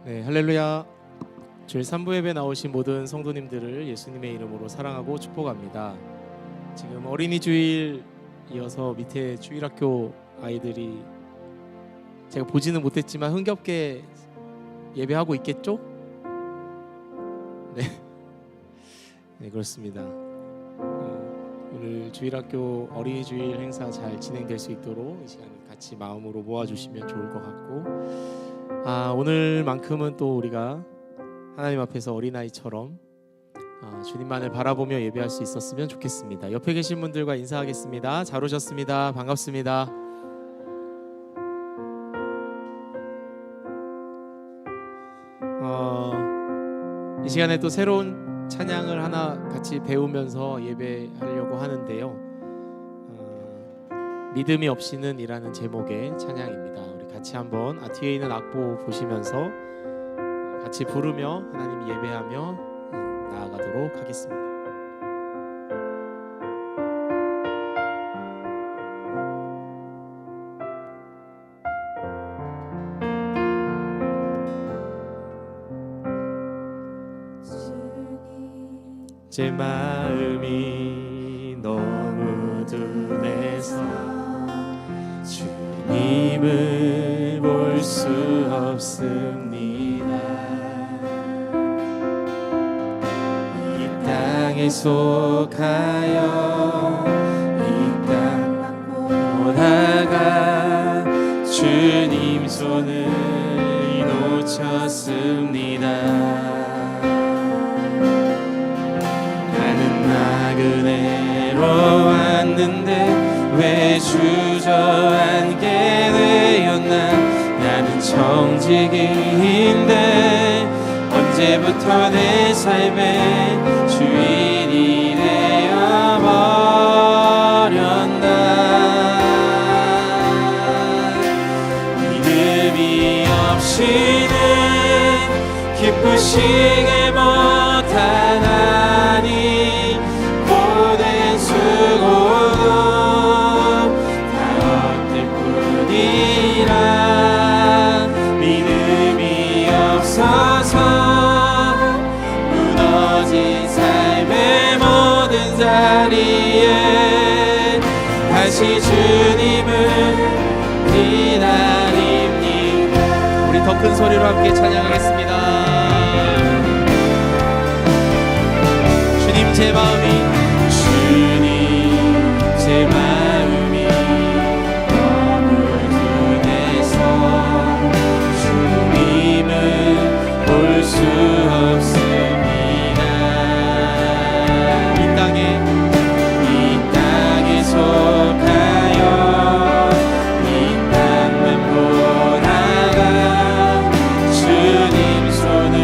네, 할렐루야. 주일 3부 예배 나오신 모든 성도님들을 예수님의 이름으로 사랑하고 축복합니다. 지금 어린이 주일 이어서 밑에 주일학교 아이들이 제가 보지는 못했지만 흥겹게 예배하고 있겠죠? 네, 네 그렇습니다. 오늘 주일학교 어린이 주일 행사 잘 진행될 수 있도록 이 시간에 같이 마음으로 모아주시면 좋을 것 같고, 오늘만큼은 또 우리가 하나님 앞에서 어린아이처럼 주님만을 바라보며 예배할 수 있었으면 좋겠습니다. 옆에 계신 분들과 인사하겠습니다. 잘 오셨습니다. 반갑습니다. 이 시간에 또 새로운 찬양을 하나 같이 배우면서 예배하려고 하는데요. 믿음이 없이는 이라는 제목의 찬양입니다. 우리 같이 한번 뒤에 있는 악보 보시면서 같이 부르며 하나님 예배하며 나아가도록 하겠습니다. 제 마음이 너무 둔해서 주님을 볼 수 없습니다. 이 땅에 속하여 이 땅만 보다가 주님 손을 놓쳤습니다. 나그네로 왔는데 왜 주저앉게 되었나. 나는 청지기인데 언제부터 내 삶의 주인이 되어버렸나. 믿음이 없이는 기쁘시게 못하나니 무너진 삶의 모든 자리에 다시 주님을 기다립니다. 우리 더 큰 소리로 함께 찬양하겠습니다. 주님 제 마음이 너무 둔해서 주님을 볼 수 없습니다. 이 땅에 속하여 이 땅만 보다가 주님 손을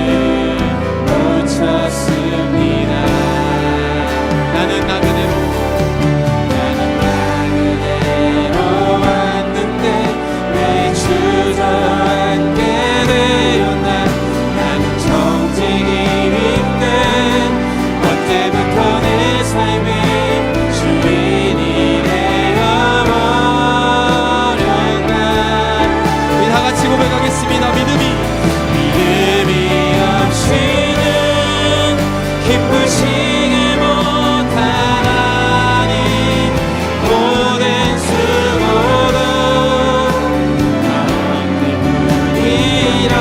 놓쳤습니다. 나는 나그네로 왔는데 왜 주저앉게 되었나. 나는 청지기인데 언제부터 내 삶의 주인이 되어버렸나. 우리 다같이 고백하겠습니다. 믿음이 없이는 기쁘시게 못하나니 모든 수고도 다 때문이라.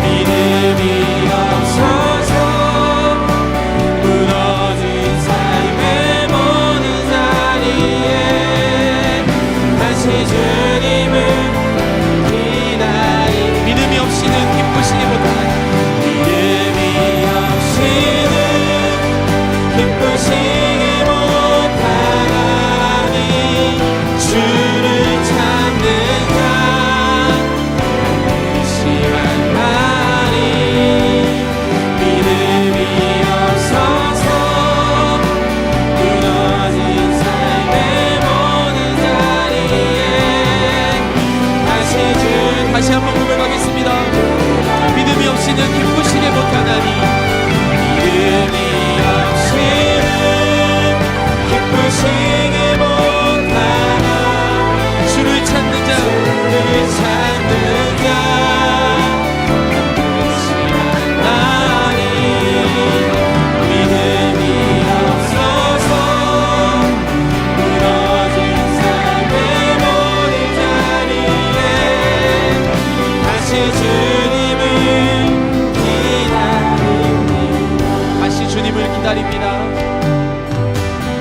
믿음이 없어서 무너진 삶의 모든 자리에 다시 주님을 기다리. 믿음이 없이는 기쁘시게 못하나니 믿음이 없이는 기쁘시게 못하나니 주를 찾는 자 의심한 말이. 믿음이 없어서 무너진 삶의 모든 자리에 다시 한번 고백하겠습니다. 믿음이 없이는 기쁘시게 못하나니 믿음이 없이는 기쁘시게 못하나. 주를 찾는 자 기다립니다.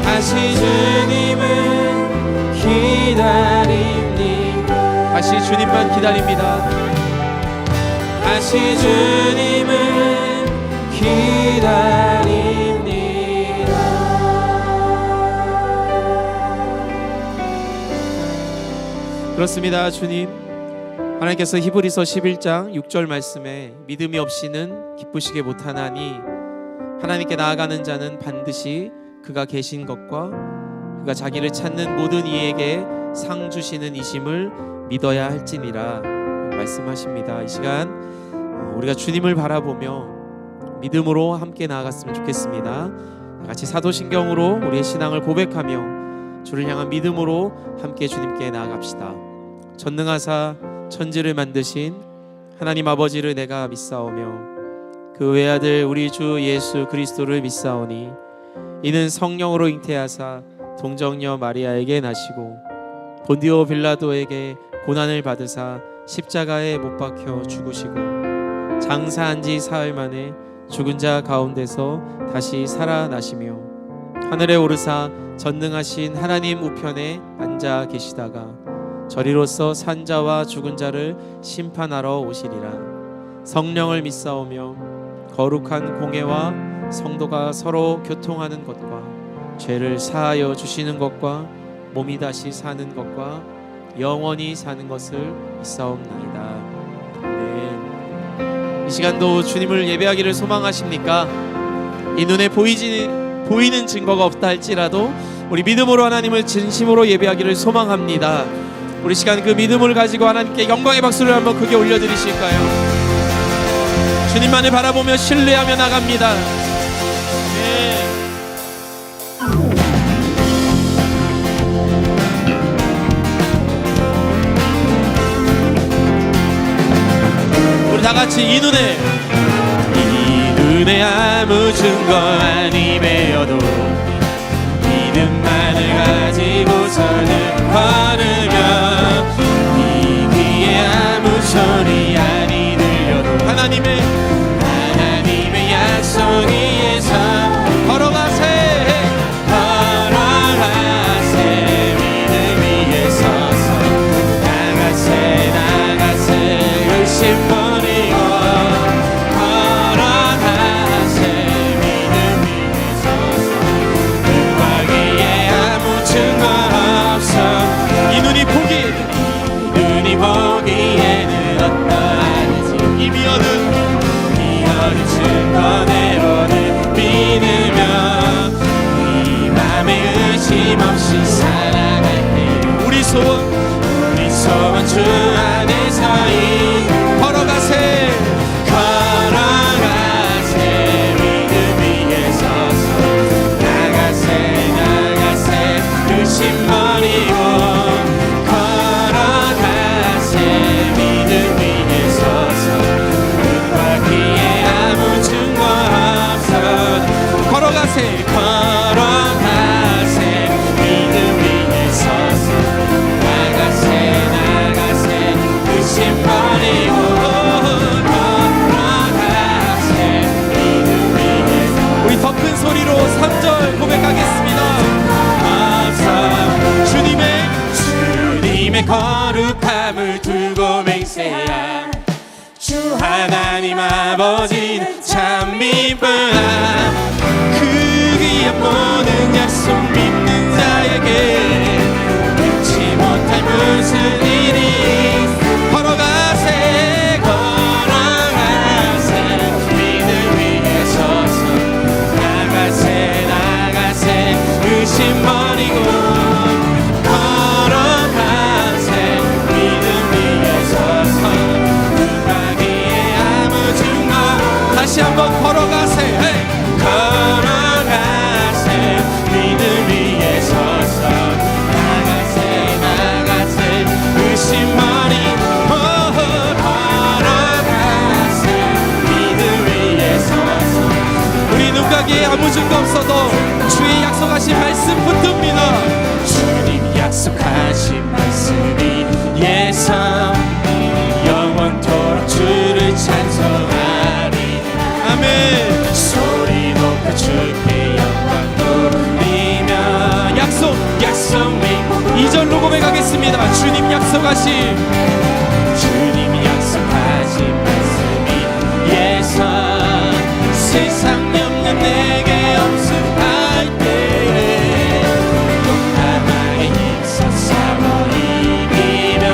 다시 주님을 기다립니다. 다시 주님만 기다립니다. 다시 주님을 기다립니다. 그렇습니다. 주님, 하나님께서 히브리서 11장 6절 말씀에 믿음이 없이는 기쁘시게 못하나니 하나님께 나아가는 자는 반드시 그가 계신 것과 그가 자기를 찾는 모든 이에게 상 주시는 이심을 믿어야 할지니라 말씀하십니다. 이 시간 우리가 주님을 바라보며 믿음으로 함께 나아갔으면 좋겠습니다. 같이 사도신경으로 우리의 신앙을 고백하며 주를 향한 믿음으로 함께 주님께 나아갑시다. 전능하사 천지를 만드신 하나님 아버지를 내가 믿사오며 그 외아들 우리 주 예수 그리스도를 믿사오니 이는 성령으로 잉태하사 동정녀 마리아에게 나시고 본디오 빌라도에게 고난을 받으사 십자가에 못 박혀 죽으시고 장사한 지 사흘 만에 죽은 자 가운데서 다시 살아나시며 하늘에 오르사 전능하신 하나님 우편에 앉아 계시다가 저리로서 산자와 죽은 자를 심판하러 오시리라. 성령을 믿사오며 거룩한 공회와 성도가 서로 교통하는 것과 죄를 사하여 주시는 것과 몸이 다시 사는 것과 영원히 사는 것을 믿사옵나이다. 아멘. 이 시간도 주님을 예배하기를 소망하십니까? 이 눈에 보이는 증거가 없다 할지라도 우리 믿음으로 하나님을 진심으로 예배하기를 소망합니다. 우리 시간 그 믿음을 가지고 하나님께 영광의 박수를 한번 크게 올려드리실까요? 주님만을 바라보며 신뢰하며 나갑니다. 네. 우리 다같이 이 눈에 아무 증거 아니매여도 믿음만을 가지고서는 걸으며 이 귀에 아무 소리 아니 들려도 하나님의 약속 위에서 걸어가세 믿음 위에 서서 나가세 의심 버리고 걸어가세 믿음 위에 서서 눈과 귀에 아무 증거 없어 이 눈이 보기에는 어떠하는지 이미 얻은 증거대로를 믿으며 이 맘에 의심 없이 살아갈 때 우리 소원 주 안에서이 걸어가세 믿음 위에 서서 나가세 의심 버리고 걸어가세 믿음 위에 서서 눈과 귀에 아무 증거 없어 걸어가세 믿음 위에 서서 나가세 의심 버리고 걸어가세 믿음 위에 우리 더 큰 소리로 3절 고백하겠습니다. 주님의 거룩함을 두고 맹세하 주 하나님 아버지는 참 미쁘다. 그 귀한 모든 약속 믿는 자에게 잊지 못할 무슨 일이 걸어가세 믿음 위에 서서 나가세 의심 버리고 걸어가세 믿음 위에 서서 다시 한번 걸어가세 믿음 위에 서서 나가세 의심 버리고 걸어가세 믿음 위에 서서 우리 눈과 귀에 아무 증거 없어도 주의 약속하신 말씀 붙듭니다. 주님 약속하신 말씀이 예서 영원토록 주를 찬송하리. 아멘. 소리 높여 주께 약속하신 주님이 약속하신 말씀이 예선 세상 없는 내게 없음할 때에 또 나만의 힘써 싸워 이기며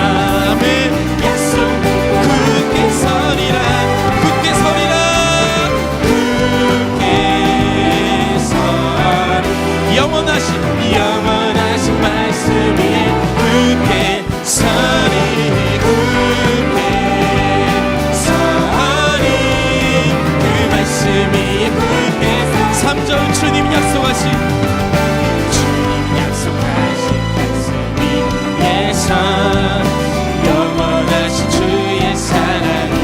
약속 굳게 서리라 굳게 서리라 굳게 서리 영원하신 말씀 위에 굳게 서리 굳게 서리 그 말씀 위에 굳게 3절 주님 약속하신 말씀이 예선 영원하신 주의 사랑이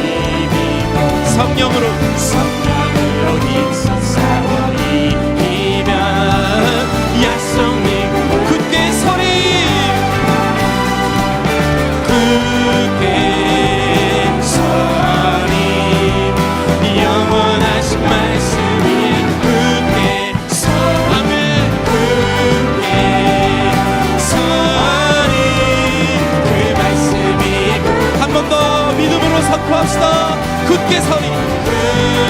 믿고 성령으로 힘써 싸워 이기며 약속 믿고 굳게 서리 굳게 서리 영원하신 말씀 위에 굳게 서리 굳게 서리 그 말씀 위에 한 번 더 믿음으로 선포합시다. 굳게 서리 굳게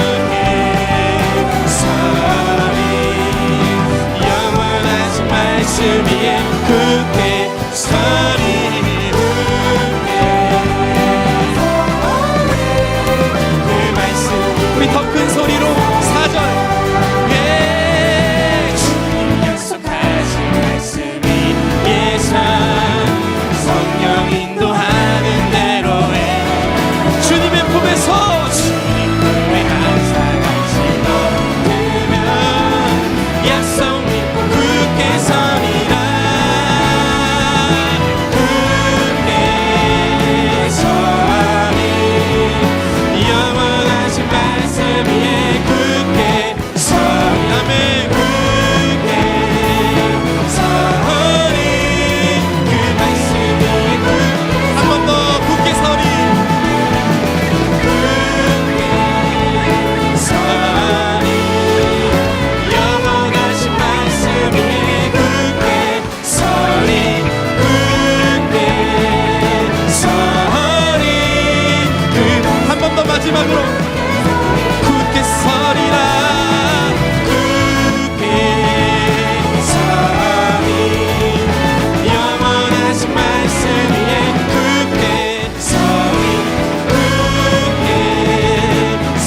서리 영원하신 말씀 위에 굳게 서리 그 말씀 우리 더 큰 소리로 4절 주님 약속하신 말씀이 예선 성령 인도하는 대로에 주님의 품에서 주님 품에 항상 안식을 얻으면 약속 믿고 굳게 서리라 굳게 서리 영원하신 말씀 위에 굳게 서리 아멘 굳게 서리 그 말씀 위에 한 번 더 굳게 서리 굳게 서리 영원하신 말씀 위에 굳게 서리 굳게 서리 한 번 더 마지막으로 굳게 서리라 굳게 서리 영원하신 말씀 위에 굳게 서리 굳게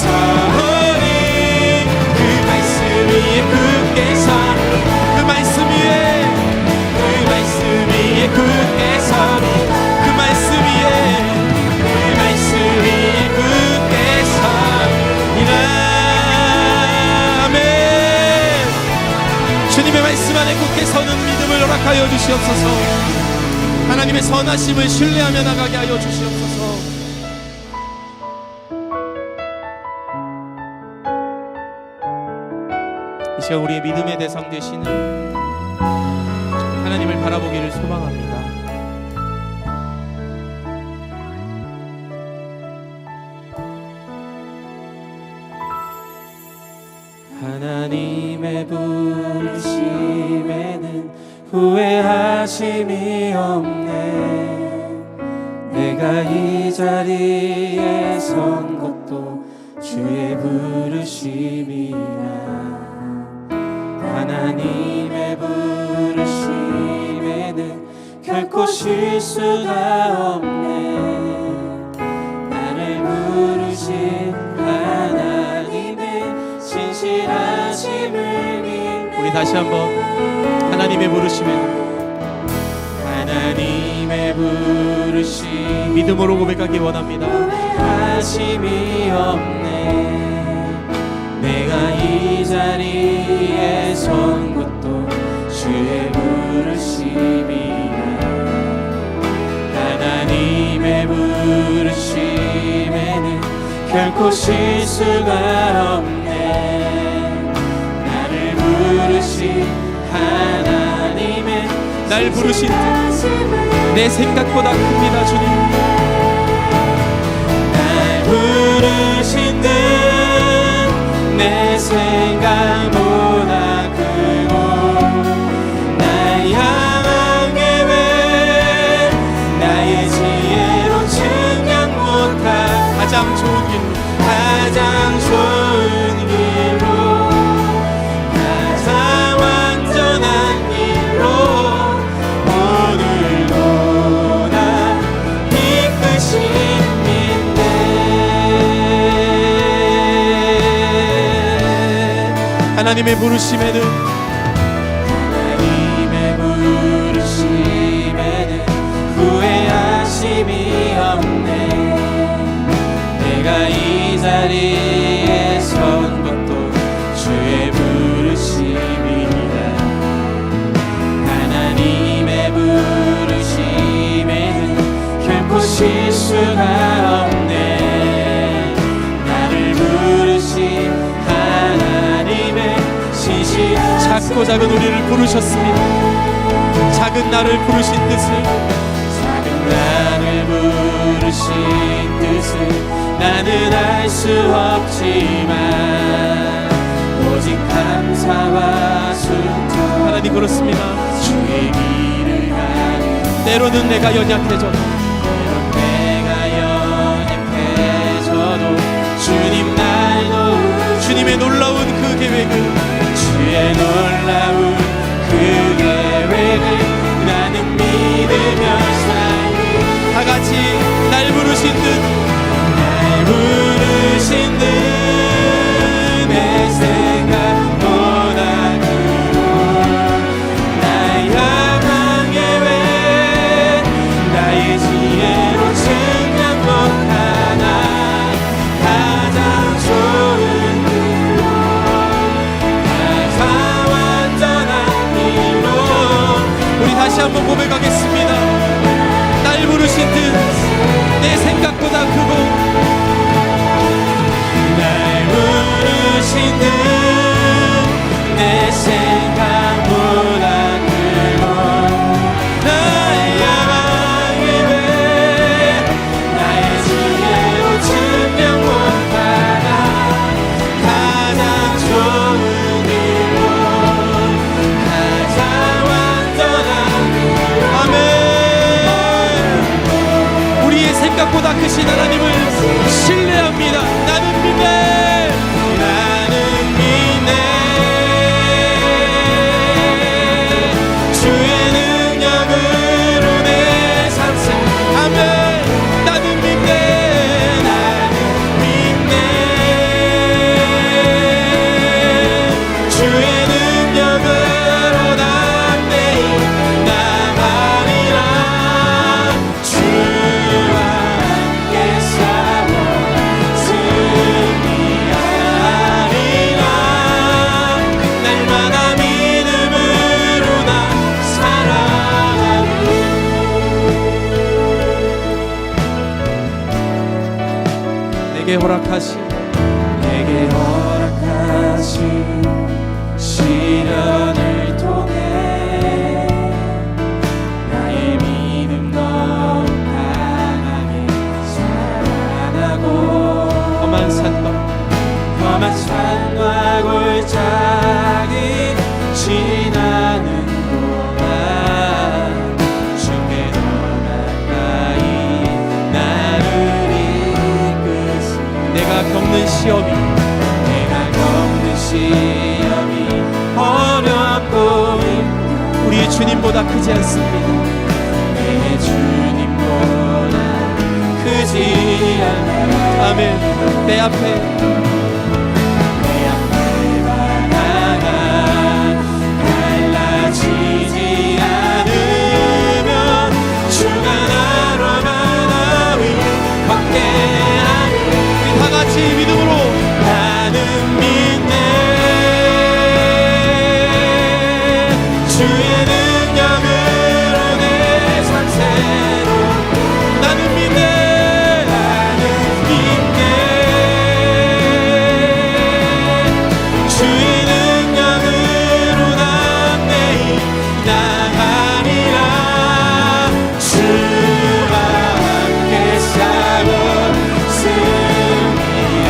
서리 그 말씀 위에 굳게 서리 그 말씀 위에 굳게 서리 그 말씀 위에 굳게 서리라 아멘 주님의 말씀 안에 굳게 서는 믿음을 허락하여 주시옵소서. 하나님의 선하심을 신뢰하며 나가게 하여 주시옵소서. 이 시간 우리의 믿음의 대상 되시는 하나님을 바라보기를 소망합니다. 하나님의 부르심에는 후회하심이 없네. 내가 이 자리에 선 것도 주의 부르심이라. 하나님의 부르심에는 결코 실수가 없네. 나를 부르신 하나님의 진실하심을 믿네. 우리 다시 한번 하나님의 부르심에는 하나님의 부르심 믿음으로 고백하기 원합니다. 후회하심이 없네. 내가 이 자리에 선 것도 주의 부르심이라. 하나님의 부르심에는 결코 실수가 없네. 나를 부르신 하나님의 날 부르신 내 생각보다 큽니다. 주님 날 부르신 내 생각보다 크고 날 향한 계획 나의 지 좋은 길로 가장 좋은 길로 가장 완전한 길로 오늘도 나 이끄십니다. 하나님의 부르심에는 후회하심이 없네. 내가 이 자리에 선 것도 주의 부르심이다. 하나님의 부르심에는 결코 실수가 없네. 나를 부르신 하나님의 신실 작고 작은 우리를 부르셨습니다. 작은 나를 부르신 뜻을 나를 부르신 뜻을 나는 알 수 없지만 오직 감사와 순종 하나님 그렇습니다. 주의 길을 가는 때로는 내가 연약해져도 주님 날 도우 주님의 놀라운 그 계획을 주의 놀라운 그 계획을 나는 믿으며 다 같이 날 부르신 듯 날 부르신 듯 내 생각보다 크고 날 향한 계획 나의 지혜로 증명 못하나 가장 좋은 길로 가장 완전한 길로 우리 다시 한번 고백하겠습니다. 날 부르신 듯 내 생각보다 크고 날 부르신 듯 내 생각보다 크고 나의 향한 계획 나의 지혜로 증명 못하나 가장 좋은 길로 가장 완전한 길로 아멘. 생각보다 크신 하나님을 신뢰합니다. 나는 믿네. 나는 믿네. 주의 능력으로 내 삶을 아멘. 나는 믿네. 나는 믿네. 주의 능력으로 난 매일 나가리라. 내게 허락하신 시련을 통해 나의 믿음 너무 강하게 살아나고 험한 산과 골짜기 지나는 동안 주께 더 가까이 나를 내가 겪는 시험이 어렵고 우리의 주님보다 크지 않습니다. 내 주님보다 크지 않아 아멘. 내 앞에 달라지지 않으면 주가 나로 하나 위 확대하니 우리 다 같이 믿음으로 나는 믿네. 주의 능력으로 내 삶 새로 나는 믿네. 주의 능력으로 난 매일 나가리라. 주와 함께 싸워 승리하리라.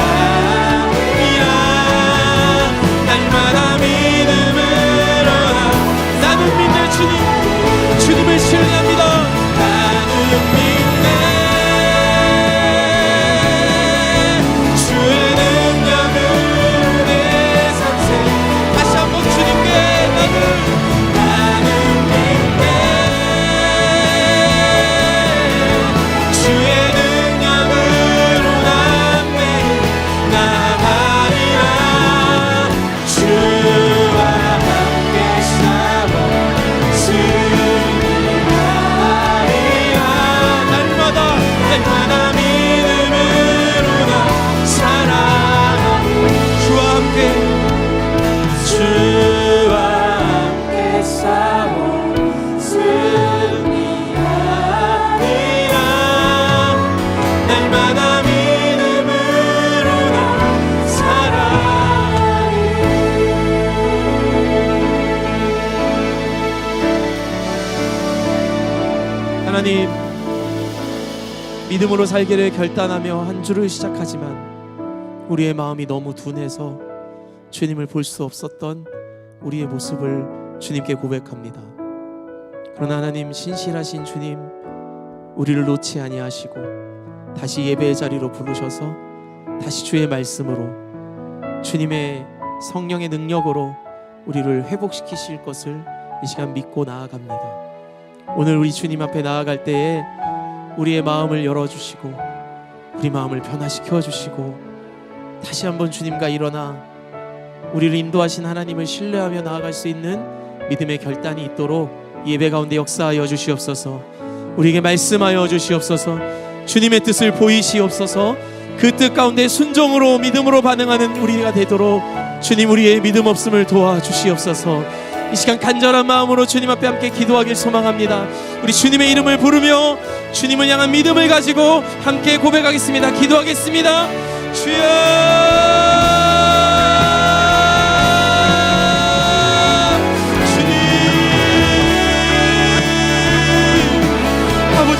믿음으로 살기를 결단하며 한 주를 시작하지만 우리의 마음이 너무 둔해서 주님을 볼 수 없었던 우리의 모습을 주님께 고백합니다. 그러나 하나님, 신실하신 주님, 우리를 놓지 아니하시고 다시 예배의 자리로 부르셔서 다시 주의 말씀으로, 주님의 성령의 능력으로 우리를 회복시키실 것을 이 시간 믿고 나아갑니다. 오늘 우리 주님 앞에 나아갈 때에 우리의 마음을 열어주시고 우리 마음을 변화시켜 주시고 다시 한번 주님과 일어나 우리를 인도하신 하나님을 신뢰하며 나아갈 수 있는 믿음의 결단이 있도록 예배 가운데 역사하여 주시옵소서. 우리에게 말씀하여 주시옵소서. 주님의 뜻을 보이시옵소서. 그 뜻 가운데 순종으로 믿음으로 반응하는 우리가 되도록 주님, 우리의 믿음 없음을 도와주시옵소서. 이 시간 간절한 마음으로 주님 앞에 함께 기도하길 소망합니다. 우리 주님의 이름을 부르며 주님을 향한 믿음을 가지고 함께 고백하겠습니다. 기도하겠습니다. 주여,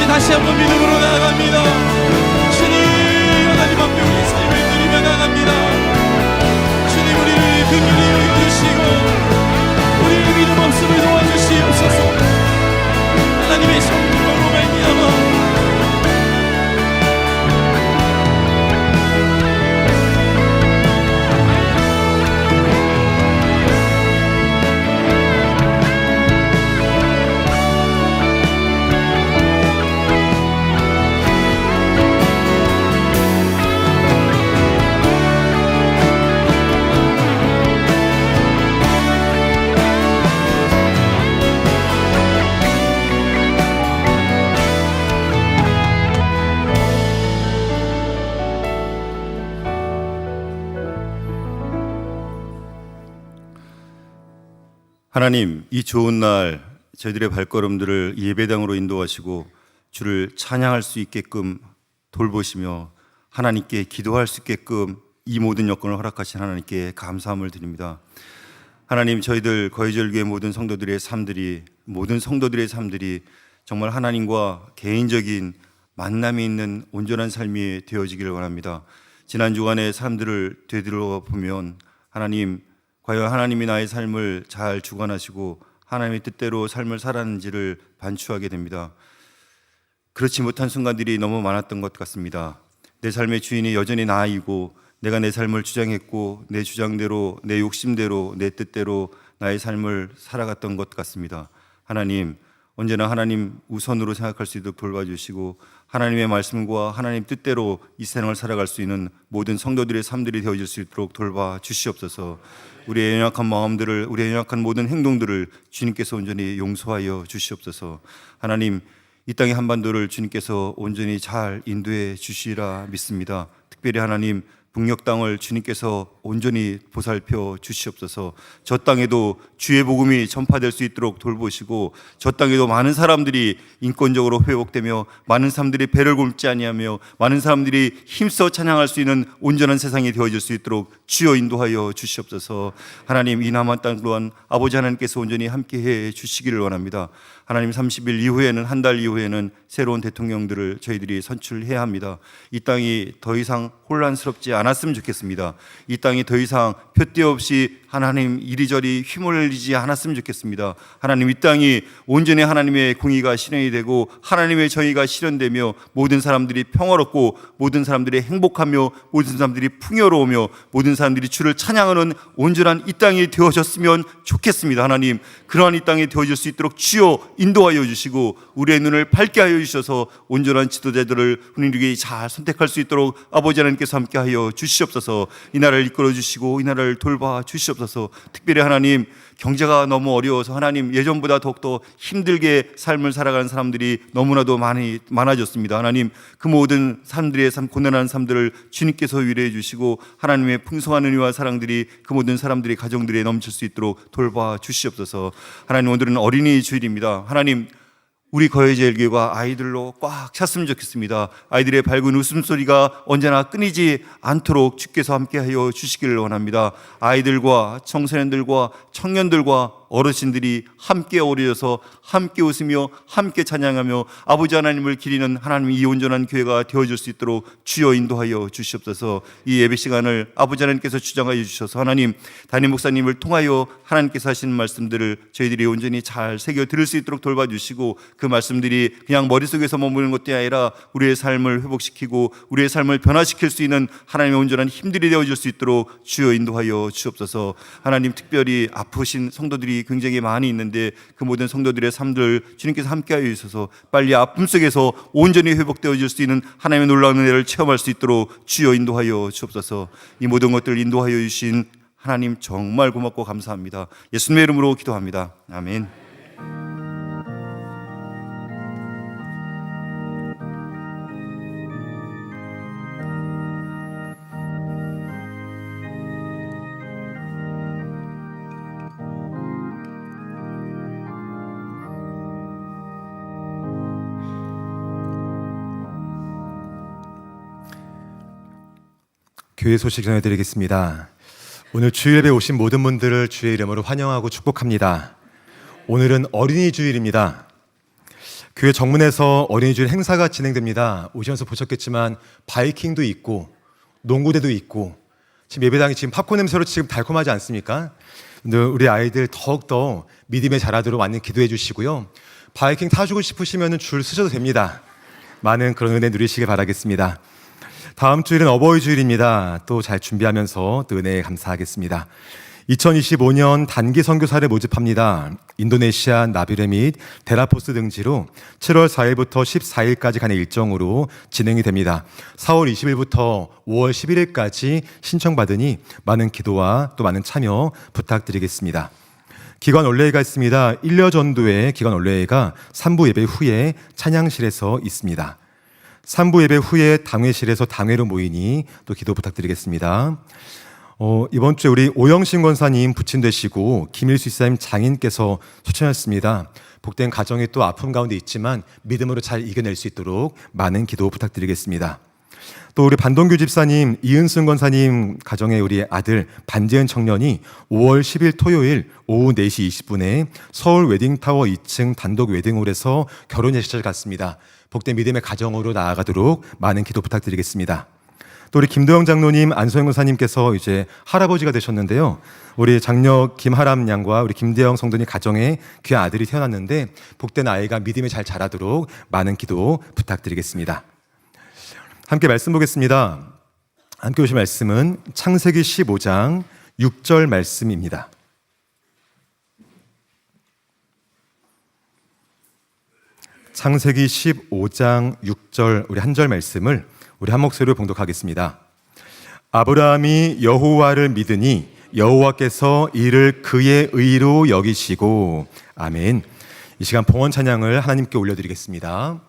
다시 한번 믿음으로 나아갑니다. 주님, 하나님 앞에 우리 삶을 드리며 나아갑니다. 주님, 우리를 긍휼히 여겨주시고 우리의 믿음 없음을 도와주시옵소서. 하나님의 성령으로 말미암아 하나님, 이 좋은 날 저희들의 발걸음들을 예배당으로 인도하시고 주를 찬양할 수 있게끔 돌보시며 하나님께 기도할 수 있게끔 이 모든 여건을 허락하신 하나님께 감사함을 드립니다. 하나님, 저희들 거의절교의 모든 성도들의 삶들이 정말 하나님과 개인적인 만남이 있는 온전한 삶이 되어지기를 원합니다. 지난 주간의 삶들을 되돌아보면 하나님, 과연 하나님이 나의 삶을 잘 주관하시고 하나님의 뜻대로 삶을 살았는지를 반추하게 됩니다. 그렇지 못한 순간들이 너무 많았던 것 같습니다. 내 삶의 주인이 여전히 나이고 내가 내 삶을 주장했고 내 주장대로, 내 욕심대로, 내 뜻대로 나의 삶을 살아갔던 것 같습니다. 하나님, 언제나 하나님 우선으로 생각할 수 있도록 돌봐주시고 하나님의 말씀과 하나님 뜻대로 이 세상을 살아갈 수 있는 모든 성도들의 삶들이 되어질 수 있도록 돌봐 주시옵소서. 우리의 연약한 마음들을, 우리의 연약한 모든 행동들을 주님께서 온전히 용서하여 주시옵소서. 하나님, 이 땅의 한반도를 주님께서 온전히 잘 인도해 주시리라 믿습니다. 특별히 하나님, 북녘 땅을 주님께서 온전히 보살펴 주시옵소서. 저 땅에도 주의 복음이 전파될 수 있도록 돌보시고 저 땅에도 많은 사람들이 인권적으로 회복되며 많은 사람들이 배를 굶지 아니하며 많은 사람들이 힘써 찬양할 수 있는 온전한 세상이 되어질 수 있도록 주여 인도하여 주시옵소서. 하나님, 이 남한 땅 또한 아버지 하나님께서 온전히 함께해 주시기를 원합니다. 하나님, 30일 이후에는, 한 달 이후에는 새로운 대통령들을 저희들이 선출해야 합니다. 이 땅이 더 이상 혼란스럽지 않았으면 좋겠습니다. 이 땅이 더 이상 표대 없이 하나님 이리저리 휘몰리지 않았으면 좋겠습니다. 하나님, 이 땅이 온전히 하나님의 공의가 실현이 되고 하나님의 정의가 실현되며 모든 사람들이 평화롭고 모든 사람들이 행복하며 모든 사람들이 풍요로우며 모든 사람들이 주를 찬양하는 온전한 이 땅이 되어졌으면 좋겠습니다. 하나님, 그러한 이 땅이 되어질 수 있도록 주여 인도하여 주시고 우리의 눈을 밝게 하여 주셔서 온전한 지도자들을 우리에게 잘 선택할 수 있도록 아버지 하나님께서 함께하여 주시옵소서. 이 나라를 이끌어 주시고 이 나라를 돌봐 주시옵소서. 특별히 하나님, 경제가 너무 어려워서 하나님 예전보다 더욱더 힘들게 삶을 살아가는 사람들이 너무나도 많아졌습니다. 하나님, 그 모든 사람들의 삶, 고난하는 삶들을 주님께서 위로해 주시고 하나님의 풍성한 은혜와 사랑들이 그 모든 사람들의 가정들에 넘칠 수 있도록 돌봐 주시옵소서. 하나님, 오늘은 어린이 주일입니다. 하나님, 우리 거해제일교회가 아이들로 꽉 찼으면 좋겠습니다. 아이들의 밝은 웃음소리가 언제나 끊이지 않도록 주께서 함께하여 주시기를 원합니다. 아이들과 청소년들과 청년들과 어르신들이 함께 어우러져서 함께 웃으며 함께 찬양하며 아버지 하나님을 기리는 하나님의 이 온전한 교회가 되어줄 수 있도록 주여 인도하여 주시옵소서. 이 예배 시간을 아버지 하나님께서 주장하여 주셔서 하나님 담임 목사님을 통하여 하나님께서 하시는 말씀들을 저희들이 온전히 잘 새겨 들을 수 있도록 돌봐주시고, 그 말씀들이 그냥 머릿속에서 머무는 것이 아니라 우리의 삶을 회복시키고 우리의 삶을 변화시킬 수 있는 하나님의 온전한 힘들이 되어줄 수 있도록 주여 인도하여 주옵소서. 하나님, 특별히 아프신 성도들이 굉장히 많이 있는데 그 모든 성도들의 삶들 주님께서 함께하여 주셔서 빨리 아픔 속에서 온전히 회복되어질 수 있는 하나님의 놀라운 은혜를 체험할 수 있도록 주여 인도하여 주옵소서. 이 모든 것들을 인도하여 주신 하나님 정말 고맙고 감사합니다. 예수님의 이름으로 기도합니다. 아멘. 교회 소식 전해드리겠습니다. 오늘 주일에 오신 모든 분들을 주의 이름으로 환영하고 축복합니다. 오늘은 어린이 주일입니다. 교회 정문에서 어린이 주일 행사가 진행됩니다. 오셔서 보셨겠지만 바이킹도 있고 농구대도 있고, 지금 예배당이 지금 팝콘 냄새로 지금 달콤하지 않습니까? 우리 아이들 더욱더 믿음에 자라도록 많이 기도해 주시고요. 바이킹 타주고 싶으시면 줄 서셔도 됩니다. 많은 그런 은혜 누리시길 바라겠습니다. 다음 주일은 어버이 주일입니다. 또 잘 준비하면서 또 은혜에 감사하겠습니다. 2025년 단기 선교사를 모집합니다. 인도네시아 나비레 및 데라포스 등지로 7월 4일부터 14일까지 간의 일정으로 진행이 됩니다. 4월 20일부터 5월 11일까지 신청받으니 많은 기도와 또 많은 참여 부탁드리겠습니다. 기관 원례회가 있습니다. 1년 전도의 기관 원례회가 3부 예배 후에 찬양실에서 있습니다. 3부 예배 후에 당회실에서 당회로 모이니 또 기도 부탁드리겠습니다. 이번 주에 우리 오영신 권사님 부친되시고 김일수 이사님 장인께서 소천하셨습니다. 복된 가정이 또 아픔 가운데 있지만 믿음으로 잘 이겨낼 수 있도록 많은 기도 부탁드리겠습니다. 또 우리 반동규 집사님, 이은순 권사님 가정의 우리 아들 반지은 청년이 5월 10일 토요일 오후 4시 20분에 서울 웨딩타워 2층 단독 웨딩홀에서 결혼 예식장을 갖습니다. 복된 믿음의 가정으로 나아가도록 많은 기도 부탁드리겠습니다. 또 우리 김도영 장로님, 안소영 권사님께서 이제 할아버지가 되셨는데요. 우리 장녀 김하람 양과 우리 김대영 성도님 가정에 귀한 아들이 태어났는데 복된 아이가 믿음에 잘 자라도록 많은 기도 부탁드리겠습니다. 함께 말씀 보겠습니다. 함께 오실 말씀은 창세기 15장 6절 말씀입니다. 창세기 15장 6절 우리 한 절 말씀을 우리 한 목소리로 봉독하겠습니다. 아브라함이 여호와를 믿으니 여호와께서 이를 그의 의로 여기시고. 아멘. 이 시간 봉헌 찬양을 하나님께 올려드리겠습니다.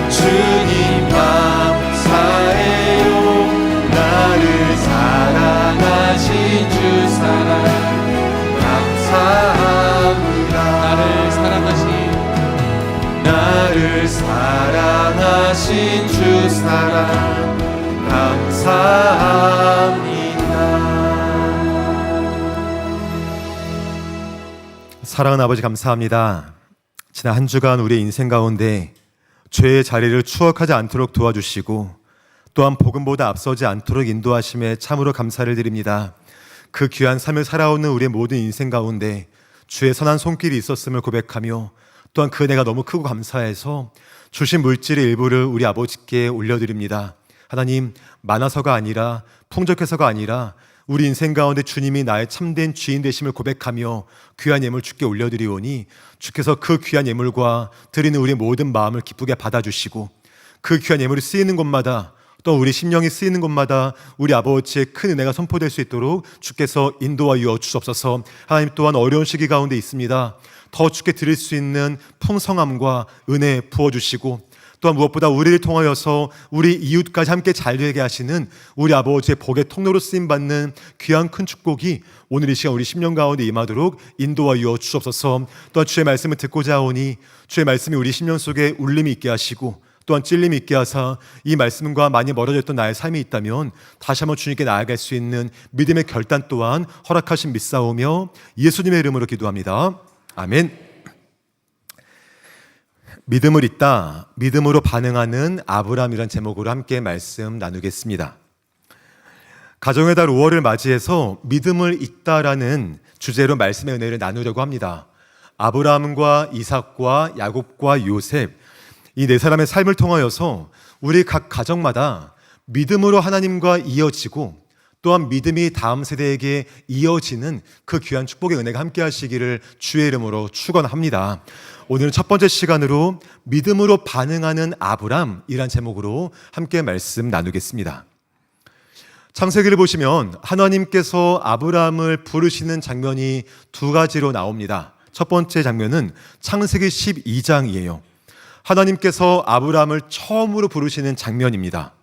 주님 감사해요. 사랑 감사합니다. 사랑하는 아버지 감사합니다. 지난 한 주간 우리의 인생 가운데 죄의 자리를 추억하지 않도록 도와주시고 또한 복음보다 앞서지 않도록 인도하심에 참으로 감사를 드립니다. 그 귀한 삶을 살아오는 우리의 모든 인생 가운데 주의 선한 손길이 있었음을 고백하며 또한 그 은혜가 너무 크고 감사해서 주신 물질의 일부를 우리 아버지께 올려드립니다. 하나님, 많아서가 아니라 풍족해서가 아니라 우리 인생 가운데 주님이 나의 참된 주인 되심을 고백하며 귀한 예물 주께 올려드리오니 주께서 그 귀한 예물과 드리는 우리 모든 마음을 기쁘게 받아주시고 그 귀한 예물이 쓰이는 곳마다 또 우리 심령이 쓰이는 곳마다 우리 아버지의 큰 은혜가 선포될 수 있도록 주께서 인도하여 주옵소서. 하나님, 또한 어려운 시기 가운데 있습니다. 더 주께 드릴 수 있는 풍성함과 은혜 부어주시고 또한 무엇보다 우리를 통하여서 우리 이웃까지 함께 잘 되게 하시는 우리 아버지의 복의 통로로 쓰임받는 귀한 큰 축복이 오늘 이 시간 우리 심령 가운데 임하도록 인도하여 주옵소서. 또한 주의 말씀을 듣고자 하오니 주의 말씀이 우리 심령 속에 울림이 있게 하시고 또한 찔림이 있게 하사 이 말씀과 많이 멀어졌던 나의 삶이 있다면 다시 한번 주님께 나아갈 수 있는 믿음의 결단 또한 허락하신 믿사오며 예수님의 이름으로 기도합니다. 아멘. 믿음을 잇다, 믿음으로 반응하는 아브라함이란 제목으로 함께 말씀 나누겠습니다. 가정의 달 5월을 맞이해서 믿음을 잇다라는 주제로 말씀의 은혜를 나누려고 합니다. 아브라함과 이삭과 야곱과 요셉, 이 네 사람의 삶을 통하여서 우리 각 가정마다 믿음으로 하나님과 이어지고 또한 믿음이 다음 세대에게 이어지는 그 귀한 축복의 은혜가 함께 하시기를 주의 이름으로 축원합니다. 오늘은 첫 번째 시간으로 믿음으로 반응하는 아브람이란 제목으로 함께 말씀 나누겠습니다. 창세기를 보시면 하나님께서 아브람을 부르시는 장면이 두 가지로 나옵니다. 첫 번째 장면은 창세기 12장이에요. 하나님께서 아브람을 처음으로 부르시는 장면입니다.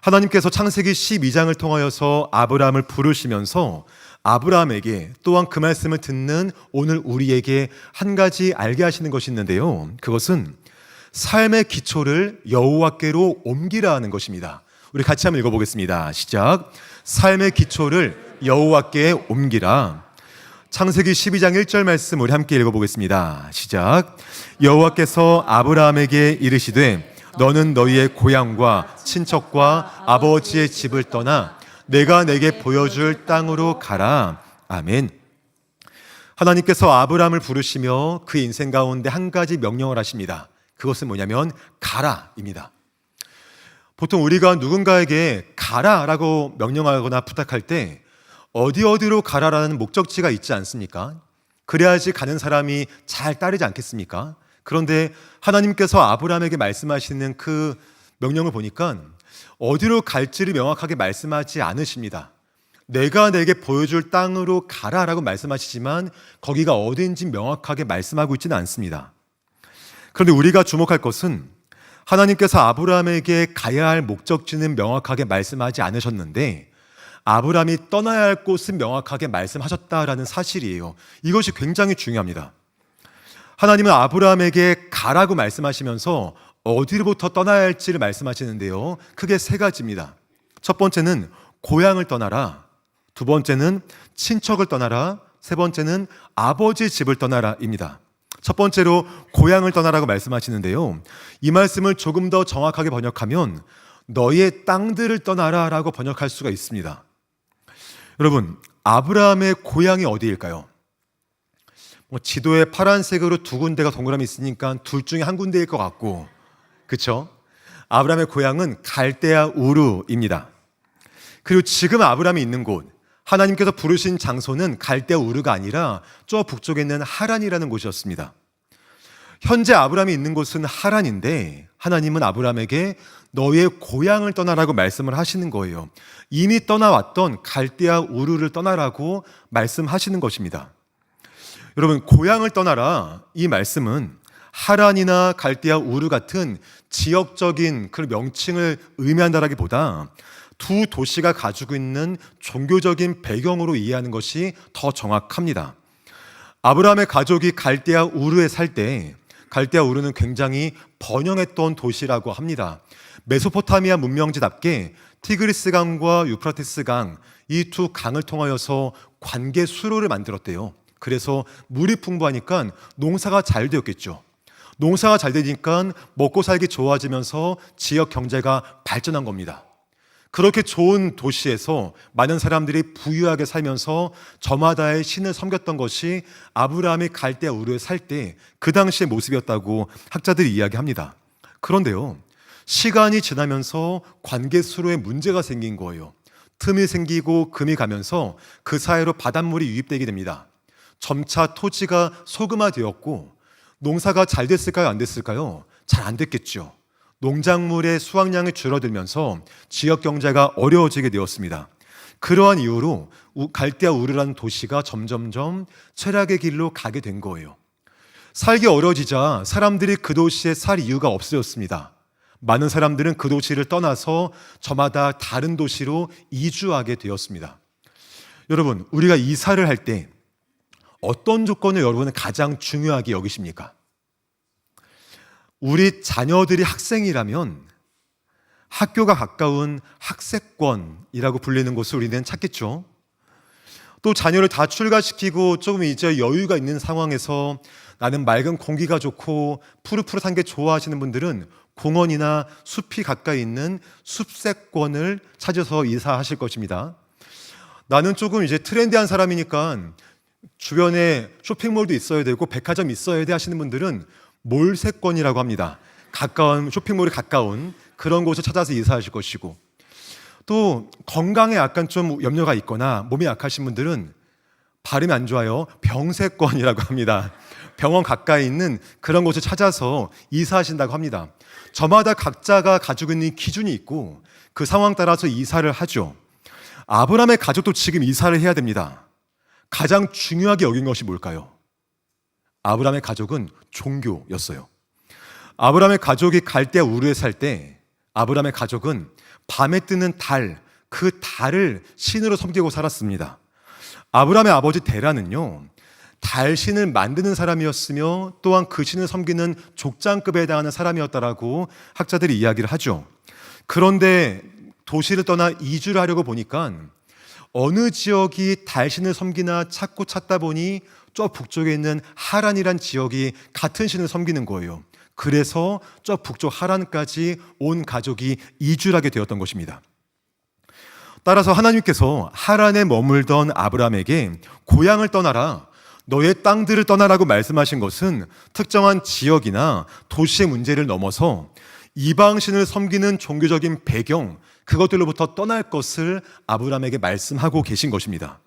하나님께서 창세기 12장을 통하여서 아브람을 부르시면서 아브람에게 또한 그 말씀을 듣는 오늘 우리에게 한 가지 알게 하시는 것이 있는데요. 그것은 삶의 기초를 여호와께로 옮기라는 것입니다. 우리 같이 한번 읽어보겠습니다. 시작. 삶의 기초를 여호와께 옮기라. 창세기 12장 1절 말씀 우리 함께 읽어보겠습니다. 시작. 여호와께서 아브라함에게 이르시되 너는 너희의 고향과 친척과 아버지의 집을 떠나 내가 내게 보여줄 땅으로 가라. 아멘. 하나님께서 아브라함을 부르시며 그 인생 가운데 한 가지 명령을 하십니다. 그것은 뭐냐면 가라입니다. 보통 우리가 누군가에게 가라라고 명령하거나 부탁할 때 어디로 가라라는 목적지가 있지 않습니까? 그래야지 가는 사람이 잘 따르지 않겠습니까? 그런데 하나님께서 아브라함에게 말씀하시는 그 명령을 보니까 어디로 갈지를 명확하게 말씀하지 않으십니다. 내가 내게 보여줄 땅으로 가라라고 말씀하시지만 거기가 어딘지 명확하게 말씀하고 있지는 않습니다. 그런데 우리가 주목할 것은 하나님께서 아브라함에게 가야 할 목적지는 명확하게 말씀하지 않으셨는데 아브라함이 떠나야 할 곳은 명확하게 말씀하셨다라는 사실이에요. 이것이 굉장히 중요합니다. 하나님은 아브라함에게 가라고 말씀하시면서 어디로부터 떠나야 할지를 말씀하시는데요. 크게 세 가지입니다. 첫 번째는 고향을 떠나라. 두 번째는 친척을 떠나라. 세 번째는 아버지 집을 떠나라입니다. 첫 번째로 고향을 떠나라고 말씀하시는데요. 이 말씀을 조금 더 정확하게 번역하면 너의 땅들을 떠나라라고 번역할 수가 있습니다. 여러분, 아브라함의 고향이 어디일까요? 지도에 파란색으로 두 군데가 동그라미 있으니까 둘 중에 한 군데일 것 같고, 그렇죠? 아브라함의 고향은 갈대아 우르입니다. 그리고 지금 아브라함이 있는 곳, 하나님께서 부르신 장소는 갈대아 우르가 아니라 저 북쪽에 있는 하란이라는 곳이었습니다. 현재 아브라함이 있는 곳은 하란인데 하나님은 아브라함에게 너의 고향을 떠나라고 말씀을 하시는 거예요. 이미 떠나왔던 갈대아 우르를 떠나라고 말씀하시는 것입니다. 여러분, 고향을 떠나라 이 말씀은 하란이나 갈대아 우르 같은 지역적인 그 명칭을 의미한다라기보다 두 도시가 가지고 있는 종교적인 배경으로 이해하는 것이 더 정확합니다. 아브라함의 가족이 갈대아 우르에 살 때 갈대아 우르는 굉장히 번영했던 도시라고 합니다. 메소포타미아 문명지답게 티그리스 강과 유프라테스 강, 이 두 강을 통하여서 관계 수로를 만들었대요. 그래서 물이 풍부하니까 농사가 잘 되었겠죠. 농사가 잘 되니까 먹고 살기 좋아지면서 지역 경제가 발전한 겁니다. 그렇게 좋은 도시에서 많은 사람들이 부유하게 살면서 저마다의 신을 섬겼던 것이 아브라함이 갈대아 우르에 살 때 그 당시의 모습이었다고 학자들이 이야기합니다. 그런데요, 시간이 지나면서 관계 수로에 문제가 생긴 거예요. 틈이 생기고 금이 가면서 그 사이로 바닷물이 유입되게 됩니다. 점차 토지가 소금화되었고 농사가 잘 됐을까요? 안 됐을까요? 잘 안 됐겠죠. 농작물의 수확량이 줄어들면서 지역 경제가 어려워지게 되었습니다. 그러한 이유로 갈대아 우르라는 도시가 점점점 쇠락의 길로 가게 된 거예요. 살기 어려워지자 사람들이 그 도시에 살 이유가 없어졌습니다. 많은 사람들은 그 도시를 떠나서 저마다 다른 도시로 이주하게 되었습니다. 여러분, 우리가 이사를 할 때 어떤 조건을 여러분은 가장 중요하게 여기십니까? 우리 자녀들이 학생이라면 학교가 가까운 학세권이라고 불리는 곳을 우리는 찾겠죠. 또 자녀를 다 출가시키고 조금 이제 여유가 있는 상황에서 나는 맑은 공기가 좋고 푸릇푸릇한 게 좋아하시는 분들은 공원이나 숲이 가까이 있는 숲세권을 찾아서 이사하실 것입니다. 나는 조금 이제 트렌디한 사람이니까 주변에 쇼핑몰도 있어야 되고 백화점 있어야 돼 하시는 분들은 몰세권이라고 합니다. 가까운 쇼핑몰이 가까운 그런 곳을 찾아서 이사하실 것이고, 또 건강에 약간 좀 염려가 있거나 몸이 약하신 분들은 발음이 안 좋아요. 병세권이라고 합니다. 병원 가까이 있는 그런 곳을 찾아서 이사하신다고 합니다. 저마다 각자가 가지고 있는 기준이 있고 그 상황 따라서 이사를 하죠. 아브라함의 가족도 지금 이사를 해야 됩니다. 가장 중요하게 여긴 것이 뭘까요? 아브라함의 가족은 종교였어요. 아브라함의 가족이 갈대아 우르에 살 때 아브라함의 가족은 밤에 뜨는 달, 그 달을 신으로 섬기고 살았습니다. 아브라함의 아버지 데라는요, 달신을 만드는 사람이었으며 또한 그 신을 섬기는 족장급에 해당하는 사람이었다라고 학자들이 이야기를 하죠. 그런데 도시를 떠나 이주를 하려고 보니까 어느 지역이 달신을 섬기나 찾고 찾다 보니 저 북쪽에 있는 하란이란 지역이 같은 신을 섬기는 거예요. 그래서 저 북쪽 하란까지 온 가족이 이주를 하게 되었던 것입니다. 따라서 하나님께서 하란에 머물던 아브라함에게 고향을 떠나라, 너의 땅들을 떠나라고 말씀하신 것은 특정한 지역이나 도시의 문제를 넘어서 이방신을 섬기는 종교적인 배경, 그것들로부터 떠날 것을 아브라함에게 말씀하고 계신 것입니다.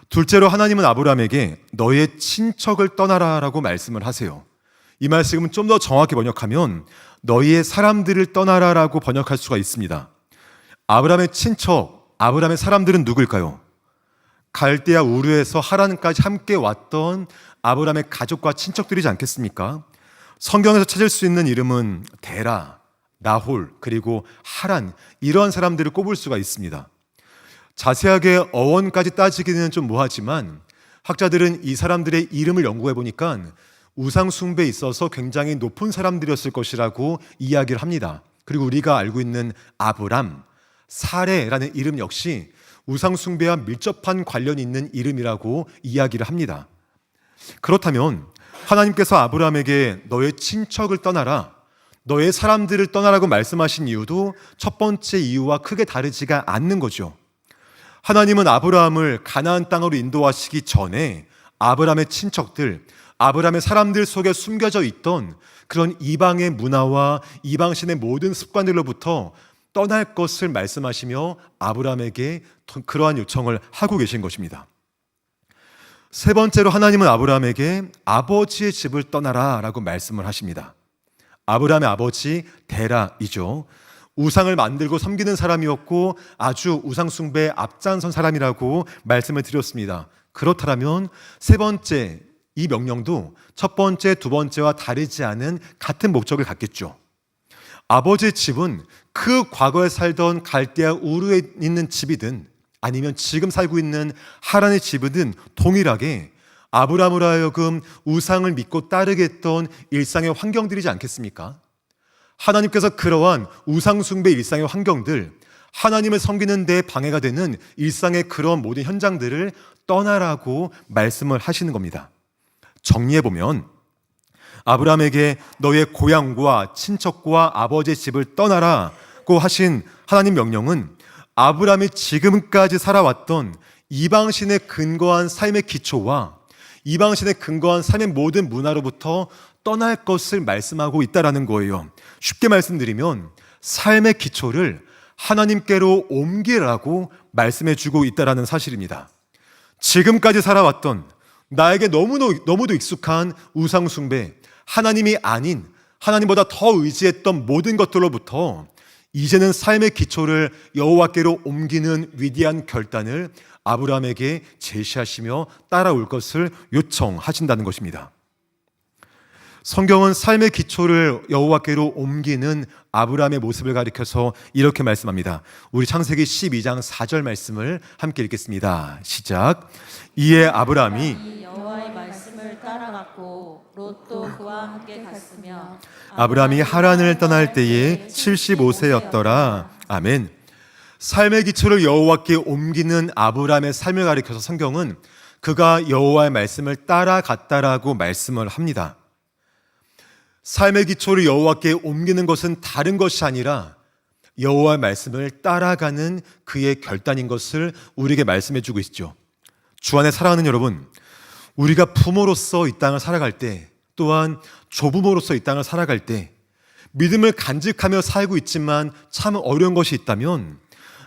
둘째로 하나님은 아브라함에게 너의 친척을 떠나라라고 말씀을 하세요. 이 말씀은 좀 더 정확히 번역하면 너희의 사람들을 떠나라라고 번역할 수가 있습니다. 아브라함의 친척, 아브라함의 사람들은 누구일까요? 갈대아 우르에서 하란까지 함께 왔던 아브라함의 가족과 친척들이지 않겠습니까? 성경에서 찾을 수 있는 이름은 데라, 나홀, 그리고 하란, 이런 사람들을 꼽을 수가 있습니다. 자세하게 어원까지 따지기는 좀 뭐하지만 학자들은 이 사람들의 이름을 연구해 보니까 우상 숭배에 있어서 굉장히 높은 사람들이었을 것이라고 이야기를 합니다. 그리고 우리가 알고 있는 아브람, 사레라는 이름 역시 우상 숭배와 밀접한 관련이 있는 이름이라고 이야기를 합니다. 그렇다면 하나님께서 아브라함에게 너의 친척을 떠나라, 너의 사람들을 떠나라고 말씀하신 이유도 첫 번째 이유와 크게 다르지가 않는 거죠. 하나님은 아브라함을 가나안 땅으로 인도하시기 전에 아브라함의 친척들, 아브라함의 사람들 속에 숨겨져 있던 그런 이방의 문화와 이방신의 모든 습관들로부터 떠날 것을 말씀하시며 아브라함에게 그러한 요청을 하고 계신 것입니다. 세 번째로 하나님은 아브라함에게 아버지의 집을 떠나라 라고 말씀을 하십니다. 아브라함의 아버지 데라이죠. 우상을 만들고 섬기는 사람이었고 아주 우상 숭배에 앞장선 사람이라고 말씀을 드렸습니다. 그렇다면 세 번째 이 명령도 첫 번째, 두 번째와 다르지 않은 같은 목적을 갖겠죠. 아버지의 집은 그 과거에 살던 갈대아 우르에 있는 집이든 아니면 지금 살고 있는 하란의 집이든 동일하게 아브라함으로 하여금 우상을 믿고 따르게 했던 일상의 환경들이지 않겠습니까? 하나님께서 그러한 우상숭배 일상의 환경들, 하나님을 섬기는 데 방해가 되는 일상의 그런 모든 현장들을 떠나라고 말씀을 하시는 겁니다. 정리해보면 아브라함에게 너의 고향과 친척과 아버지의 집을 떠나라고 하신 하나님 명령은 아브라함이 지금까지 살아왔던 이방신에 근거한 삶의 기초와 이방신에 근거한 삶의 모든 문화로부터 떠날 것을 말씀하고 있다라는 거예요. 쉽게 말씀드리면 삶의 기초를 하나님께로 옮기라고 말씀해주고 있다라는 사실입니다. 지금까지 살아왔던 나에게 너무도 익숙한 우상숭배, 하나님이 아닌 하나님보다 더 의지했던 모든 것들로부터 이제는 삶의 기초를 여호와께로 옮기는 위대한 결단을 아브라함에게 제시하시며 따라올 것을 요청하신다는 것입니다. 성경은 삶의 기초를 여호와께로 옮기는 아브라함의 모습을 가리켜서 이렇게 말씀합니다. 우리 창세기 12장 4절 말씀을 함께 읽겠습니다. 시작. 이에 아브라함이 여호와의 말씀을 따라갔고 롯도 그와 함께 갔으며 아브라함이 하란을 떠날 때에 75세였더라. 아멘. 삶의 기초를 여호와께 옮기는 아브라함의 삶을 가리켜서 성경은 그가 여호와의 말씀을 따라갔다라고 말씀을 합니다. 삶의 기초를 여호와께 옮기는 것은 다른 것이 아니라 여호와의 말씀을 따라가는 그의 결단인 것을 우리에게 말씀해 주고 있죠. 주 안에 사랑하는 여러분, 우리가 부모로서 이 땅을 살아갈 때, 또한 조부모로서 이 땅을 살아갈 때 믿음을 간직하며 살고 있지만 참 어려운 것이 있다면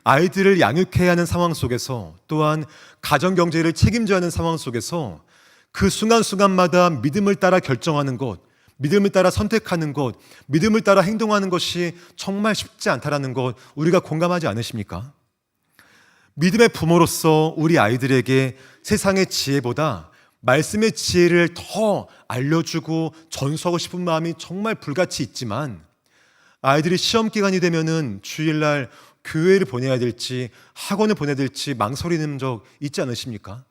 아이들을 양육해야 하는 상황 속에서, 또한 가정경제를 책임져야 하는 상황 속에서 그 순간순간마다 믿음을 따라 결정하는 것, 믿음을 따라 선택하는 것, 믿음을 따라 행동하는 것이 정말 쉽지 않다라는 것 우리가 공감하지 않으십니까? 믿음의 부모로서 우리 아이들에게 세상의 지혜보다 말씀의 지혜를 더 알려주고 전수하고 싶은 마음이 정말 불같이 있지만 아이들이 시험 기간이 되면은 주일날 교회를 보내야 될지 학원을 보내야 될지 망설이는 적 있지 않으십니까?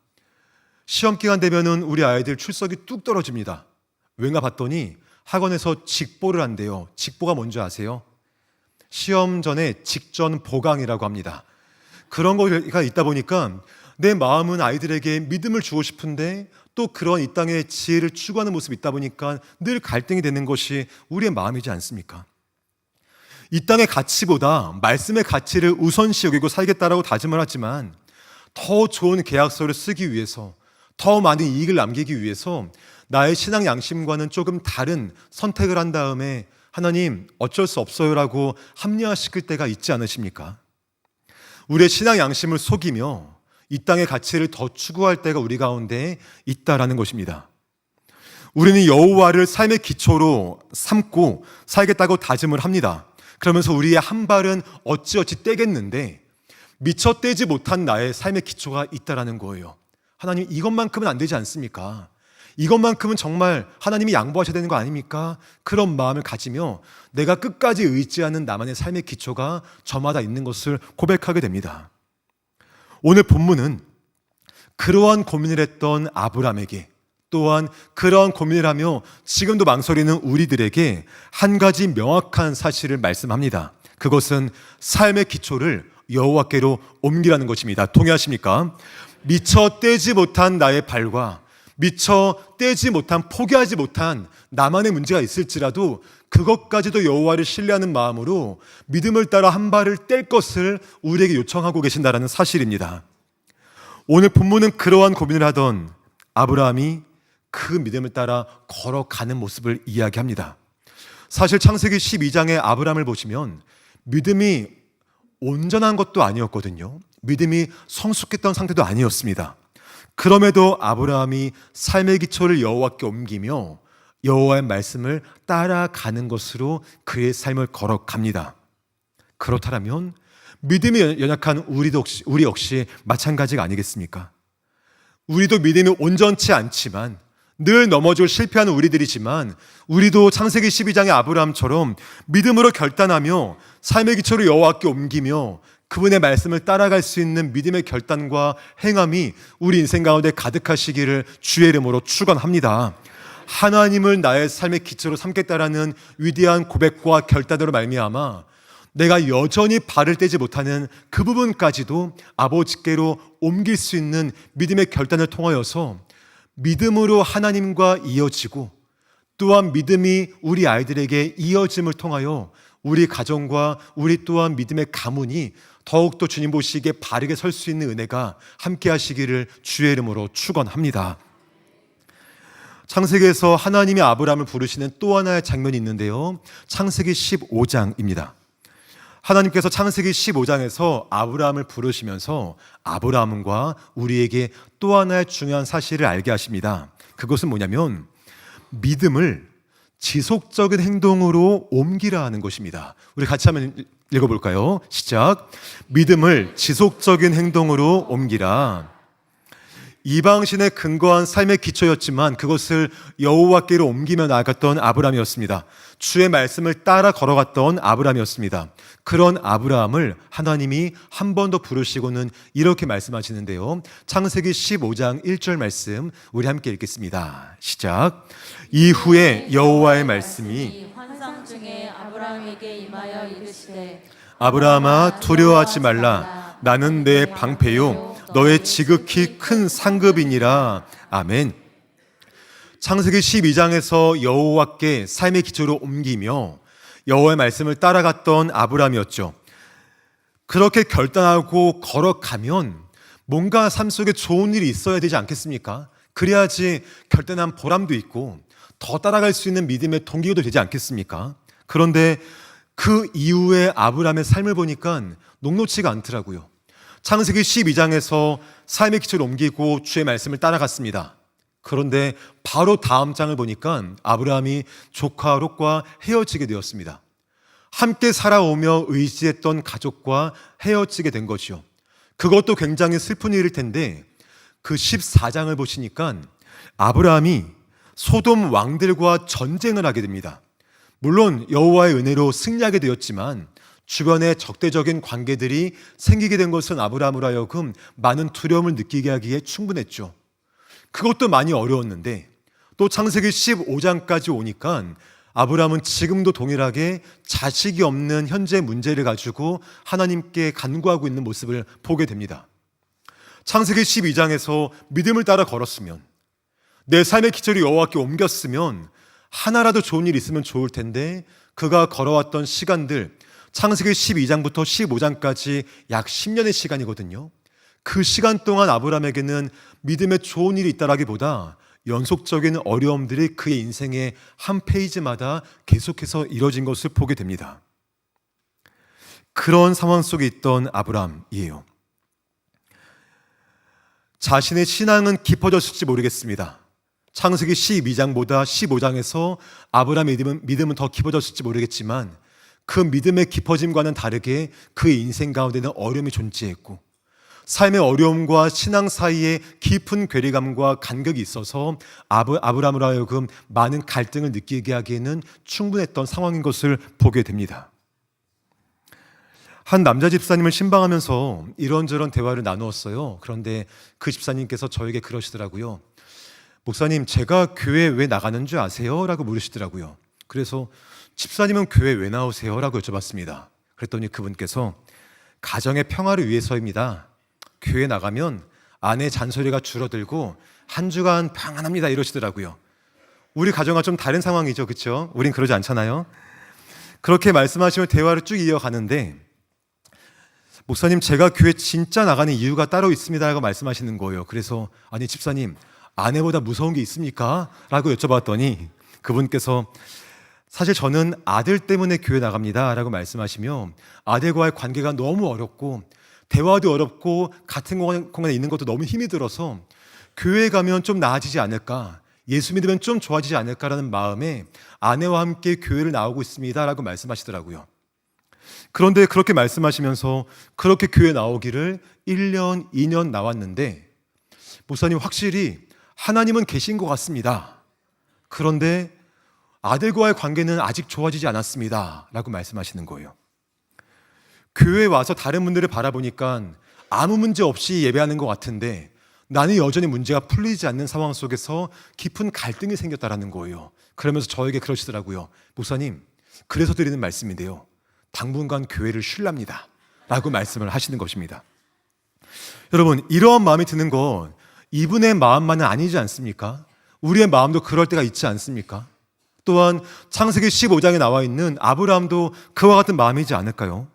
시험 기간 되면은 우리 아이들 출석이 뚝 떨어집니다. 왜인가 봤더니 학원에서 직보를 한대요. 직보가 뭔지 아세요? 시험 전에 직전 보강이라고 합니다. 그런 거가 있다 보니까 내 마음은 아이들에게 믿음을 주고 싶은데 또 그런 이 땅의 지혜를 추구하는 모습이 있다 보니까 늘 갈등이 되는 것이 우리의 마음이지 않습니까? 이 땅의 가치보다 말씀의 가치를 우선시 여기고 살겠다라고 다짐을 하지만 더 좋은 계약서를 쓰기 위해서, 더 많은 이익을 남기기 위해서 나의 신앙 양심과는 조금 다른 선택을 한 다음에 하나님 어쩔 수 없어요라고 합리화시킬 때가 있지 않으십니까? 우리의 신앙 양심을 속이며 이 땅의 가치를 더 추구할 때가 우리 가운데 있다라는 것입니다. 우리는 여호와를 삶의 기초로 삼고 살겠다고 다짐을 합니다. 그러면서 우리의 한 발은 어찌어찌 떼겠는데 미처 떼지 못한 나의 삶의 기초가 있다라는 거예요. 하나님 이것만큼은 안 되지 않습니까? 이것만큼은 정말 하나님이 양보하셔야 되는 거 아닙니까? 그런 마음을 가지며 내가 끝까지 의지하는 나만의 삶의 기초가 저마다 있는 것을 고백하게 됩니다. 오늘 본문은 그러한 고민을 했던 아브라함에게, 또한 그러한 고민을 하며 지금도 망설이는 우리들에게 한 가지 명확한 사실을 말씀합니다. 그것은 삶의 기초를 여호와께로 옮기라는 것입니다. 동의하십니까? 미처 떼지 못한 나의 발과 미처 떼지 못한, 포기하지 못한 나만의 문제가 있을지라도 그것까지도 여호와를 신뢰하는 마음으로 믿음을 따라 한 발을 뗄 것을 우리에게 요청하고 계신다는 사실입니다. 오늘 본문은 그러한 고민을 하던 아브라함이 그 믿음을 따라 걸어가는 모습을 이야기합니다. 사실 창세기 12장의 아브라함을 보시면 믿음이 온전한 것도 아니었거든요. 믿음이 성숙했던 상태도 아니었습니다. 그럼에도 아브라함이 삶의 기초를 여호와께 옮기며 여호와의 말씀을 따라가는 것으로 그의 삶을 걸어갑니다. 그렇다면 믿음이 연약한 우리 역시 마찬가지가 아니겠습니까? 우리도 믿음이 온전치 않지만 늘 넘어져 실패하는 우리들이지만 우리도 창세기 12장의 아브라함처럼 믿음으로 결단하며 삶의 기초를 여호와께 옮기며 그분의 말씀을 따라갈 수 있는 믿음의 결단과 행함이 우리 인생 가운데 가득하시기를 주의 이름으로 축원합니다. 하나님을 나의 삶의 기초로 삼겠다라는 위대한 고백과 결단으로 말미암아 내가 여전히 발을 떼지 못하는 그 부분까지도 아버지께로 옮길 수 있는 믿음의 결단을 통하여서 믿음으로 하나님과 이어지고 또한 믿음이 우리 아이들에게 이어짐을 통하여 우리 가정과 우리 또한 믿음의 가문이 더욱더 주님 보시기에 바르게 설 수 있는 은혜가 함께 하시기를 주의 이름으로 축원합니다. 창세기에서 하나님이 아브라함을 부르시는 또 하나의 장면이 있는데요. 창세기 15장입니다. 하나님께서 창세기 15장에서 아브라함을 부르시면서 아브라함과 우리에게 또 하나의 중요한 사실을 알게 하십니다. 그것은 뭐냐면 믿음을 지속적인 행동으로 옮기라 하는 것입니다. 우리 같이 한번 읽어볼까요? 시작. 믿음을 지속적인 행동으로 옮기라. 이방신에 근거한 삶의 기초였지만 그것을 여호와께로 옮기며 나아갔던 아브라함이었습니다. 주의 말씀을 따라 걸어갔던 아브라함이었습니다. 그런 아브라함을 하나님이 한 번 더 부르시고는 이렇게 말씀하시는데요. 창세기 15장 1절 말씀 우리 함께 읽겠습니다. 시작. 이후에 여호와의 말씀이 환상 중에 아브라함에게 임하여 이르시되 아브라함아 두려워하지 말라. 나는 내 방패요 너의 지극히 큰 상급이니라. 아멘. 창세기 12장에서 여호와께 삶의 기초로 옮기며 여호와의 말씀을 따라갔던 아브라함이었죠. 그렇게 결단하고 걸어가면 뭔가 삶 속에 좋은 일이 있어야 되지 않겠습니까? 그래야지 결단한 보람도 있고 더 따라갈 수 있는 믿음의 동기도 되지 않겠습니까? 그런데 그 이후에 아브라함의 삶을 보니까 녹록지가 않더라고요. 창세기 12장에서 삶의 기초를 옮기고 주의 말씀을 따라갔습니다. 그런데 바로 다음 장을 보니까 아브라함이 조카 롯과 헤어지게 되었습니다. 함께 살아오며 의지했던 가족과 헤어지게 된 것이요. 그것도 굉장히 슬픈 일일 텐데 그 14장을 보시니까 아브라함이 소돔 왕들과 전쟁을 하게 됩니다. 물론 여호와의 은혜로 승리하게 되었지만 주변에 적대적인 관계들이 생기게 된 것은 아브라함으로 하여금 많은 두려움을 느끼게 하기에 충분했죠. 그것도 많이 어려웠는데 또 창세기 15장까지 오니까 아브라함은 지금도 동일하게 자식이 없는 현재 문제를 가지고 하나님께 간구하고 있는 모습을 보게 됩니다. 창세기 12장에서 믿음을 따라 걸었으면 내 삶의 기초를 여호와께 옮겼으면 하나라도 좋은 일이 있으면 좋을 텐데 그가 걸어왔던 시간들 창세기 12장부터 15장까지 약 10년의 시간이거든요. 그 시간 동안 아브라함에게는 믿음에 좋은 일이 있다라기보다 연속적인 어려움들이 그의 인생의 한 페이지마다 계속해서 이뤄진 것을 보게 됩니다. 그런 상황 속에 있던 아브라함이에요. 자신의 신앙은 깊어졌을지 모르겠습니다. 창세기 12장보다 15장에서 아브라함의 믿음은 더 깊어졌을지 모르겠지만 그 믿음의 깊어짐과는 다르게 그의 인생 가운데는 어려움이 존재했고 삶의 어려움과 신앙 사이에 깊은 괴리감과 간격이 있어서 아브라함으로 하여금 많은 갈등을 느끼게 하기에는 충분했던 상황인 것을 보게 됩니다. 한 남자 집사님을 신방하면서 이런저런 대화를 나누었어요. 그런데 그 집사님께서 저에게 그러시더라고요. 목사님, 제가 교회 왜 나가는 줄 아세요? 라고 물으시더라고요. 그래서 집사님은 교회 왜 나오세요? 라고 여쭤봤습니다. 그랬더니 그분께서 가정의 평화를 위해서입니다. 교회 나가면 아내 잔소리가 줄어들고 한 주간 평안합니다 이러시더라고요. 우리 가정과 좀 다른 상황이죠, 그렇죠? 우린 그러지 않잖아요. 그렇게 말씀하시면 대화를 쭉 이어가는데 목사님, 제가 교회 진짜 나가는 이유가 따로 있습니다 라고 말씀하시는 거예요. 그래서 아니 집사님, 아내보다 무서운 게 있습니까? 라고 여쭤봤더니 그분께서 사실 저는 아들 때문에 교회 나갑니다 라고 말씀하시며 아들과의 관계가 너무 어렵고 대화도 어렵고 같은 공간에 있는 것도 너무 힘이 들어서 교회에 가면 좀 나아지지 않을까, 예수 믿으면 좀 좋아지지 않을까라는 마음에 아내와 함께 교회를 나오고 있습니다 라고 말씀하시더라고요. 그런데 그렇게 말씀하시면서 그렇게 교회 나오기를 1년, 2년 나왔는데 목사님, 확실히 하나님은 계신 것 같습니다. 그런데 아들과의 관계는 아직 좋아지지 않았습니다 라고 말씀하시는 거예요. 교회에 와서 다른 분들을 바라보니까 아무 문제 없이 예배하는 것 같은데 나는 여전히 문제가 풀리지 않는 상황 속에서 깊은 갈등이 생겼다라는 거예요. 그러면서 저에게 그러시더라고요. 목사님, 그래서 드리는 말씀인데요, 당분간 교회를 쉴랍니다 라고 말씀을 하시는 것입니다. 여러분, 이러한 마음이 드는 건 이분의 마음만은 아니지 않습니까? 우리의 마음도 그럴 때가 있지 않습니까? 또한 창세기 15장에 나와 있는 아브라함도 그와 같은 마음이지 않을까요?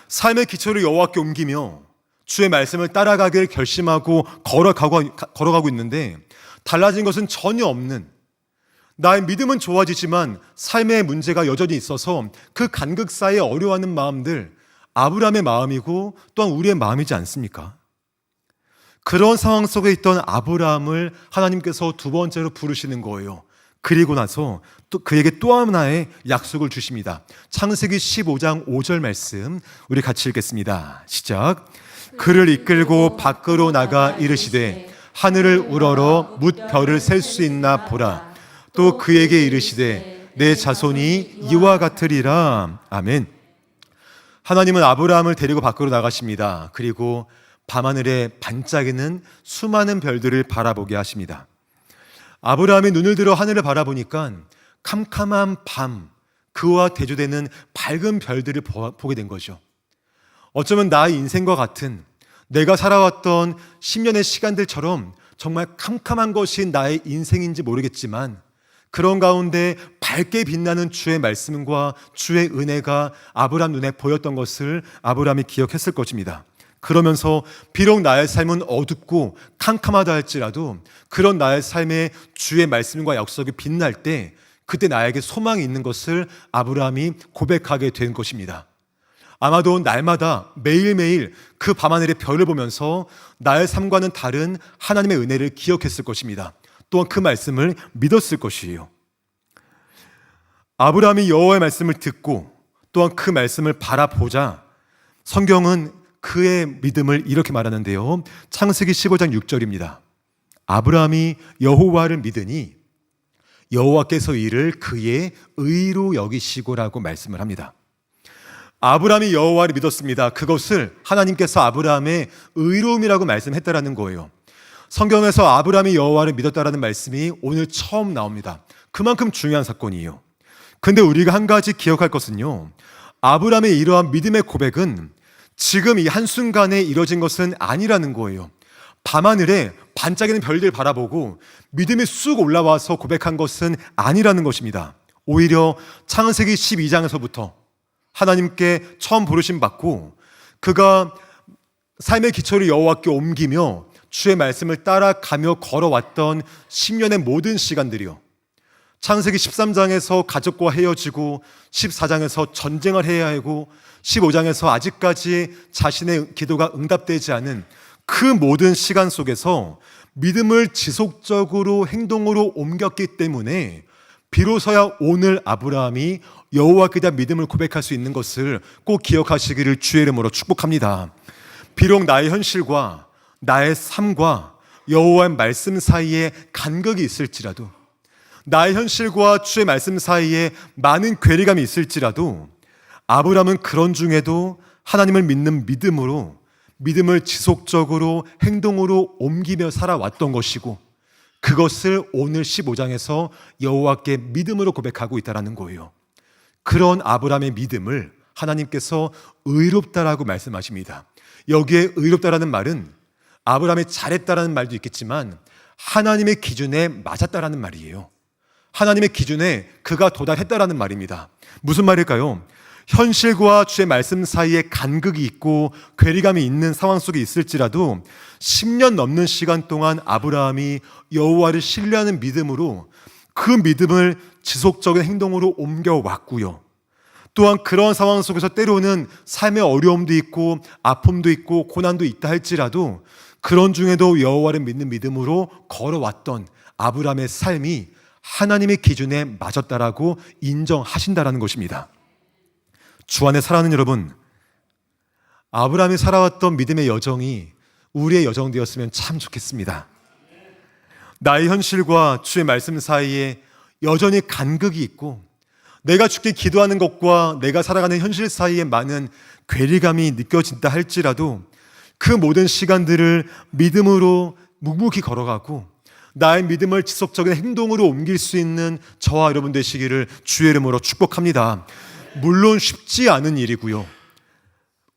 삶의 기초를 여호와께 옮기며 주의 말씀을 따라가길 결심하고 걸어가고 있는데 달라진 것은 전혀 없는, 나의 믿음은 좋아지지만 삶의 문제가 여전히 있어서 그 간극 사이에 어려워하는 마음들, 아브라함의 마음이고 또한 우리의 마음이지 않습니까? 그런 상황 속에 있던 아브라함을 하나님께서 두 번째로 부르시는 거예요. 그리고 나서 또 그에게 또 하나의 약속을 주십니다. 창세기 15장 5절 말씀 우리 같이 읽겠습니다. 시작. 그를 이끌고 밖으로 나가 이르시되 하늘을 우러러 뭇 별을 셀 수 있나 보라. 또 그에게 이르시되 내 자손이 이와 같으리라. 아멘. 하나님은 아브라함을 데리고 밖으로 나가십니다. 그리고 밤하늘에 반짝이는 수많은 별들을 바라보게 하십니다. 아브라함이 눈을 들어 하늘을 바라보니까 캄캄한 밤, 그와 대조되는 밝은 별들을 보게 된 거죠. 어쩌면 나의 인생과 같은, 내가 살아왔던 10년의 시간들처럼 정말 캄캄한 것이 나의 인생인지 모르겠지만 그런 가운데 밝게 빛나는 주의 말씀과 주의 은혜가 아브라함 눈에 보였던 것을 아브라함이 기억했을 것입니다. 그러면서 비록 나의 삶은 어둡고 캄캄하다 할지라도 그런 나의 삶에 주의 말씀과 약속이 빛날 때 그때 나에게 소망이 있는 것을 아브라함이 고백하게 된 것입니다. 아마도 날마다 매일매일 그 밤하늘의 별을 보면서 나의 삶과는 다른 하나님의 은혜를 기억했을 것입니다. 또한 그 말씀을 믿었을 것이에요. 아브라함이 여호와의 말씀을 듣고 또한 그 말씀을 바라보자 성경은 그의 믿음을 이렇게 말하는데요. 창세기 15장 6절입니다. 아브라함이 여호와를 믿으니 여호와께서 이를 그의 의로 여기시고라고 말씀을 합니다. 아브라함이 여호와를 믿었습니다. 그것을 하나님께서 아브라함의 의로움이라고 말씀했다라는 거예요. 성경에서 아브라함이 여호와를 믿었다라는 말씀이 오늘 처음 나옵니다. 그만큼 중요한 사건이에요. 근데 우리가 한 가지 기억할 것은요, 아브라함의 이러한 믿음의 고백은 지금 이 한순간에 이뤄진 것은 아니라는 거예요. 밤하늘에 반짝이는 별들 바라보고 믿음이 쑥 올라와서 고백한 것은 아니라는 것입니다. 오히려 창세기 12장에서부터 하나님께 처음 부르심 받고 그가 삶의 기초를 여호와께 옮기며 주의 말씀을 따라가며 걸어왔던 10년의 모든 시간들이요, 창세기 13장에서 가족과 헤어지고 14장에서 전쟁을 해야 하고 15장에서 아직까지 자신의 기도가 응답되지 않은 그 모든 시간 속에서 믿음을 지속적으로 행동으로 옮겼기 때문에 비로소야 오늘 아브라함이 여호와께 대한 믿음을 고백할 수 있는 것을 꼭 기억하시기를 주의 이름으로 축복합니다. 비록 나의 현실과 나의 삶과 여호와의 말씀 사이에 간극이 있을지라도, 나의 현실과 주의 말씀 사이에 많은 괴리감이 있을지라도 아브라함은 그런 중에도 하나님을 믿는 믿음으로 믿음을 지속적으로 행동으로 옮기며 살아왔던 것이고 그것을 오늘 15장에서 여호와께 믿음으로 고백하고 있다는 거예요. 그런 아브라함의 믿음을 하나님께서 의롭다라고 말씀하십니다. 여기에 의롭다라는 말은 아브라함이 잘했다라는 말도 있겠지만 하나님의 기준에 맞았다라는 말이에요. 하나님의 기준에 그가 도달했다라는 말입니다. 무슨 말일까요? 현실과 주의 말씀 사이에 간극이 있고 괴리감이 있는 상황 속에 있을지라도 10년 넘는 시간 동안 아브라함이 여호와를 신뢰하는 믿음으로 그 믿음을 지속적인 행동으로 옮겨왔고요. 또한 그런 상황 속에서 때로는 삶의 어려움도 있고 아픔도 있고 고난도 있다 할지라도 그런 중에도 여호와를 믿는 믿음으로 걸어왔던 아브라함의 삶이 하나님의 기준에 맞았다라고 인정하신다라는 것입니다. 주 안에 사랑하는 여러분, 아브라함이 살아왔던 믿음의 여정이 우리의 여정 되었으면 참 좋겠습니다. 나의 현실과 주의 말씀 사이에 여전히 간극이 있고 내가 주께 기도하는 것과 내가 살아가는 현실 사이에 많은 괴리감이 느껴진다 할지라도 그 모든 시간들을 믿음으로 묵묵히 걸어가고 나의 믿음을 지속적인 행동으로 옮길 수 있는 저와 여러분 되시기를 주의 이름으로 축복합니다. 물론 쉽지 않은 일이고요.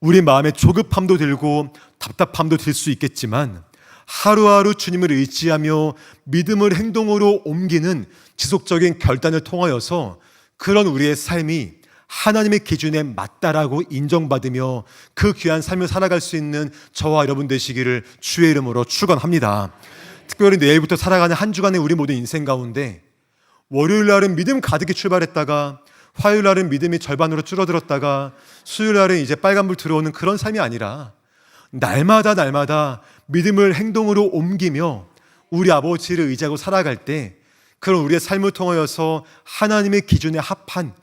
우리 마음에 조급함도 들고 답답함도 들 수 있겠지만 하루하루 주님을 의지하며 믿음을 행동으로 옮기는 지속적인 결단을 통하여서 그런 우리의 삶이 하나님의 기준에 맞다라고 인정받으며 그 귀한 삶을 살아갈 수 있는 저와 여러분 되시기를 주의 이름으로 축원합니다. 특별히 내일부터 살아가는 한 주간의 우리 모든 인생 가운데 월요일 날은 믿음 가득히 출발했다가 화요일 날은 믿음이 절반으로 줄어들었다가 수요일 날은 이제 빨간불 들어오는 그런 삶이 아니라 날마다 믿음을 행동으로 옮기며 우리 아버지를 의지하고 살아갈 때 그런 우리의 삶을 통하여서 하나님의 기준에 합한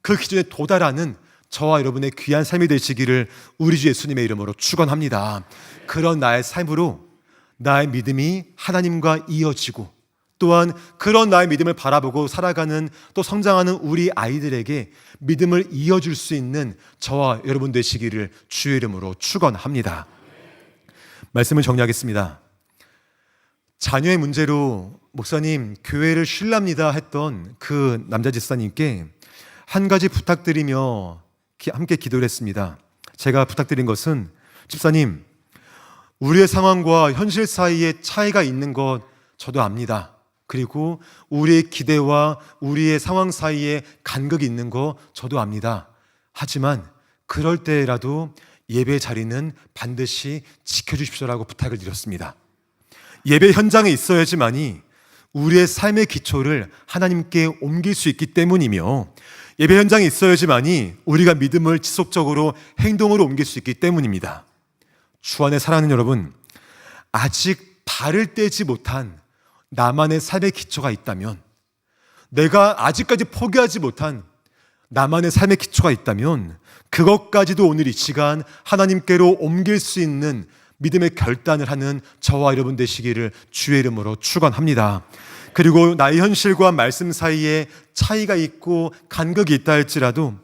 그 기준에 도달하는 저와 여러분의 귀한 삶이 되시기를 우리 주 예수님의 이름으로 축원합니다. 그런 나의 삶으로 나의 믿음이 하나님과 이어지고 또한 그런 나의 믿음을 바라보고 살아가는 또 성장하는 우리 아이들에게 믿음을 이어줄 수 있는 저와 여러분 되시기를 주의 이름으로 축원합니다. 말씀을 정리하겠습니다. 자녀의 문제로 목사님 교회를 쉴랍니다 했던 그 남자 집사님께 한 가지 부탁드리며 함께 기도를 했습니다. 제가 부탁드린 것은 집사님, 우리의 상황과 현실 사이에 차이가 있는 것 저도 압니다. 그리고 우리의 기대와 우리의 상황 사이에 간극이 있는 거 저도 압니다. 하지만 그럴 때라도 예배 자리는 반드시 지켜주십시오라고 부탁을 드렸습니다. 예배 현장에 있어야지만이 우리의 삶의 기초를 하나님께 옮길 수 있기 때문이며 예배 현장에 있어야지만이 우리가 믿음을 지속적으로 행동으로 옮길 수 있기 때문입니다. 주 안에 사랑하는 여러분, 아직 발을 떼지 못한 나만의 삶의 기초가 있다면, 내가 아직까지 포기하지 못한 나만의 삶의 기초가 있다면 그것까지도 오늘 이 시간 하나님께로 옮길 수 있는 믿음의 결단을 하는 저와 여러분 되시기를 주의 이름으로 축원합니다. 그리고 나의 현실과 말씀 사이에 차이가 있고 간극이 있다 할지라도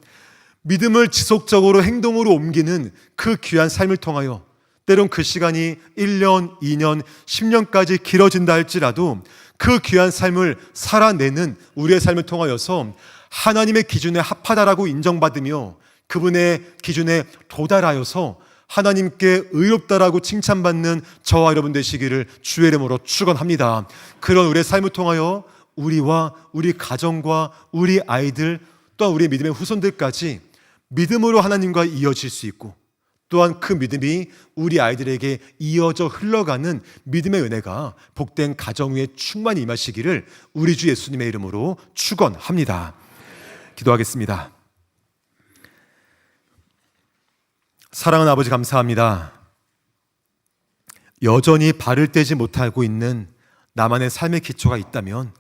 믿음을 지속적으로 행동으로 옮기는 그 귀한 삶을 통하여 때론 그 시간이 1년, 2년, 10년까지 길어진다 할지라도 그 귀한 삶을 살아내는 우리의 삶을 통하여서 하나님의 기준에 합하다라고 인정받으며 그분의 기준에 도달하여서 하나님께 의롭다라고 칭찬받는 저와 여러분 되시기를 주의 이름으로 축원합니다. 그런 우리의 삶을 통하여 우리와 우리 가정과 우리 아이들 또한 우리의 믿음의 후손들까지 믿음으로 하나님과 이어질 수 있고 또한 그 믿음이 우리 아이들에게 이어져 흘러가는 믿음의 은혜가 복된 가정 위에 충만히 임하시기를 우리 주 예수님의 이름으로 축원합니다. 기도하겠습니다. 사랑하는 아버지 감사합니다. 여전히 발을 떼지 못하고 있는 나만의 삶의 기초가 있다면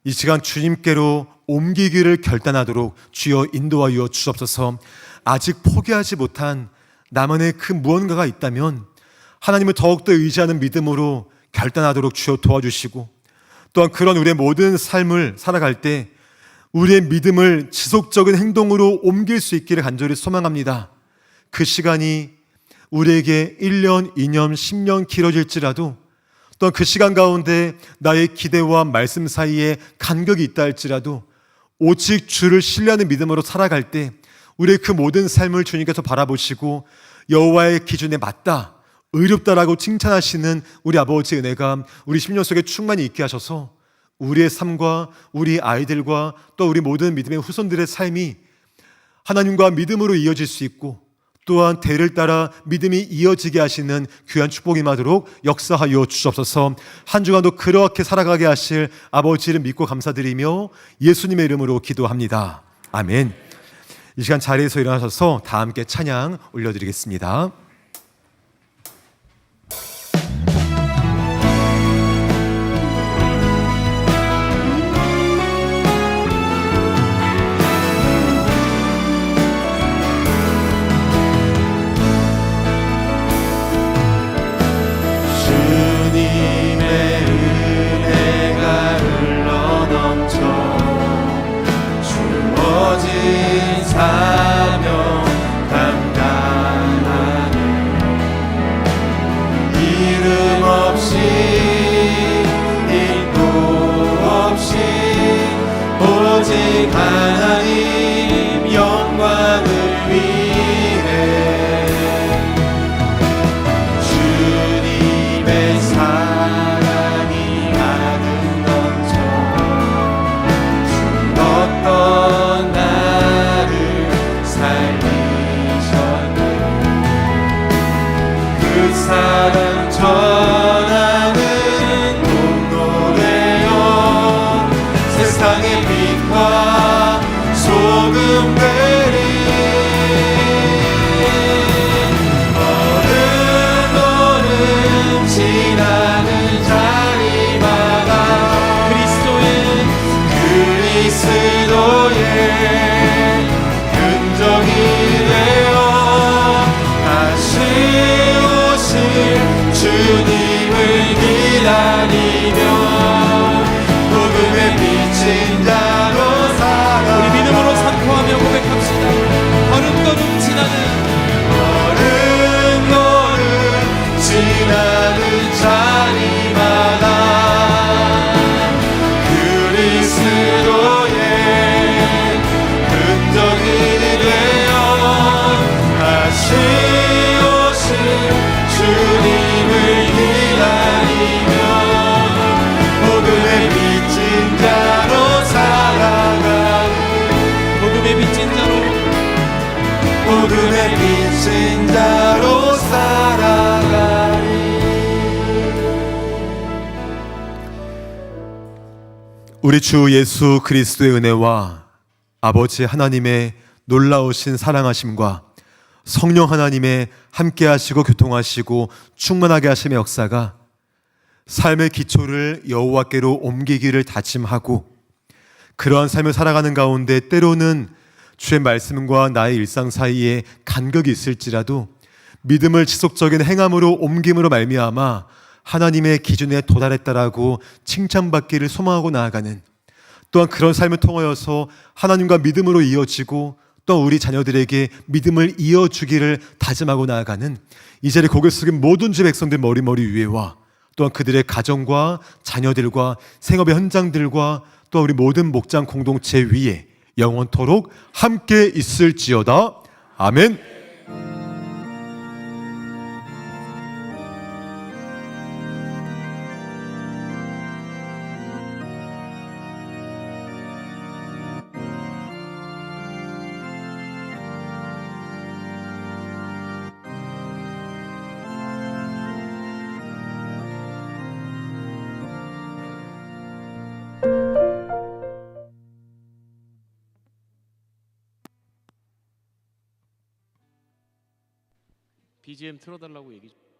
이 시간 주님께로 옮기기를 결단하도록 주여 인도하여 주옵소서. 아직 포기하지 못한 나만의 그 무언가가 있다면 하나님을 더욱더 의지하는 믿음으로 결단하도록 주여 도와주시고 또한 그런 우리의 모든 삶을 살아갈 때 우리의 믿음을 지속적인 행동으로 옮길 수 있기를 간절히 소망합니다. 그 시간이 우리에게 1년, 2년, 10년 길어질지라도 또한 그 시간 가운데 나의 기대와 말씀 사이에 간격이 있다 할지라도 오직 주를 신뢰하는 믿음으로 살아갈 때 우리의 그 모든 삶을 주님께서 바라보시고 여호와의 기준에 맞다, 의롭다라고 칭찬하시는 우리 아버지의 은혜가 우리 심령 속에 충만히 있게 하셔서 우리의 삶과 우리 아이들과 또 우리 모든 믿음의 후손들의 삶이 하나님과 믿음으로 이어질 수 있고 또한 대를 따라 믿음이 이어지게 하시는 귀한 축복이 임하도록 역사하여 주옵소서. 한 주간도 그렇게 살아가게 하실 아버지를 믿고 감사드리며 예수님의 이름으로 기도합니다. 아멘. 이 시간 자리에서 일어나셔서 다 함께 찬양 올려드리겠습니다. 사명 감당하네 사랑 전하는 공로되어 세상의 빛과 소금 되리. 걸음 지나는 자리마다 그리스도의 흔적이 되어 다시 오실 주님을 기다리며 복음의 빛인 자로 살아. 우리 믿음으로 선포하며 고백합시다. 걸음걸음 지나는 자리마다 그리스도의 흔적이 되어 다시 오실 주님을 기다리며 복음의 빚진 자로 살아가는 복음의 빚진 자로 복음의 빚진 자로 살아가리. 우리 주 예수 그리스도의 은혜와 아버지 하나님의 놀라우신 사랑하심과 성령 하나님의 함께하시고 교통하시고 충만하게 하심의 역사가 삶의 기초를 여호와께로 옮기기를 다짐하고 그러한 삶을 살아가는 가운데 때로는 주의 말씀과 나의 일상 사이에 간격이 있을지라도 믿음을 지속적인 행함으로 옮김으로 말미암아 하나님의 기준에 도달했다라고 칭찬받기를 소망하고 나아가는, 또한 그런 삶을 통하여서 하나님과 믿음으로 이어지고 또 우리 자녀들에게 믿음을 이어주기를 다짐하고 나아가는 이 자리에 고개 숙인 모든 주 백성들 머리 위에와 또한 그들의 가정과 자녀들과 생업의 현장들과 또 우리 모든 목장 공동체 위에 영원토록 함께 있을지어다. 아멘. BGM 틀어달라고 얘기 좀.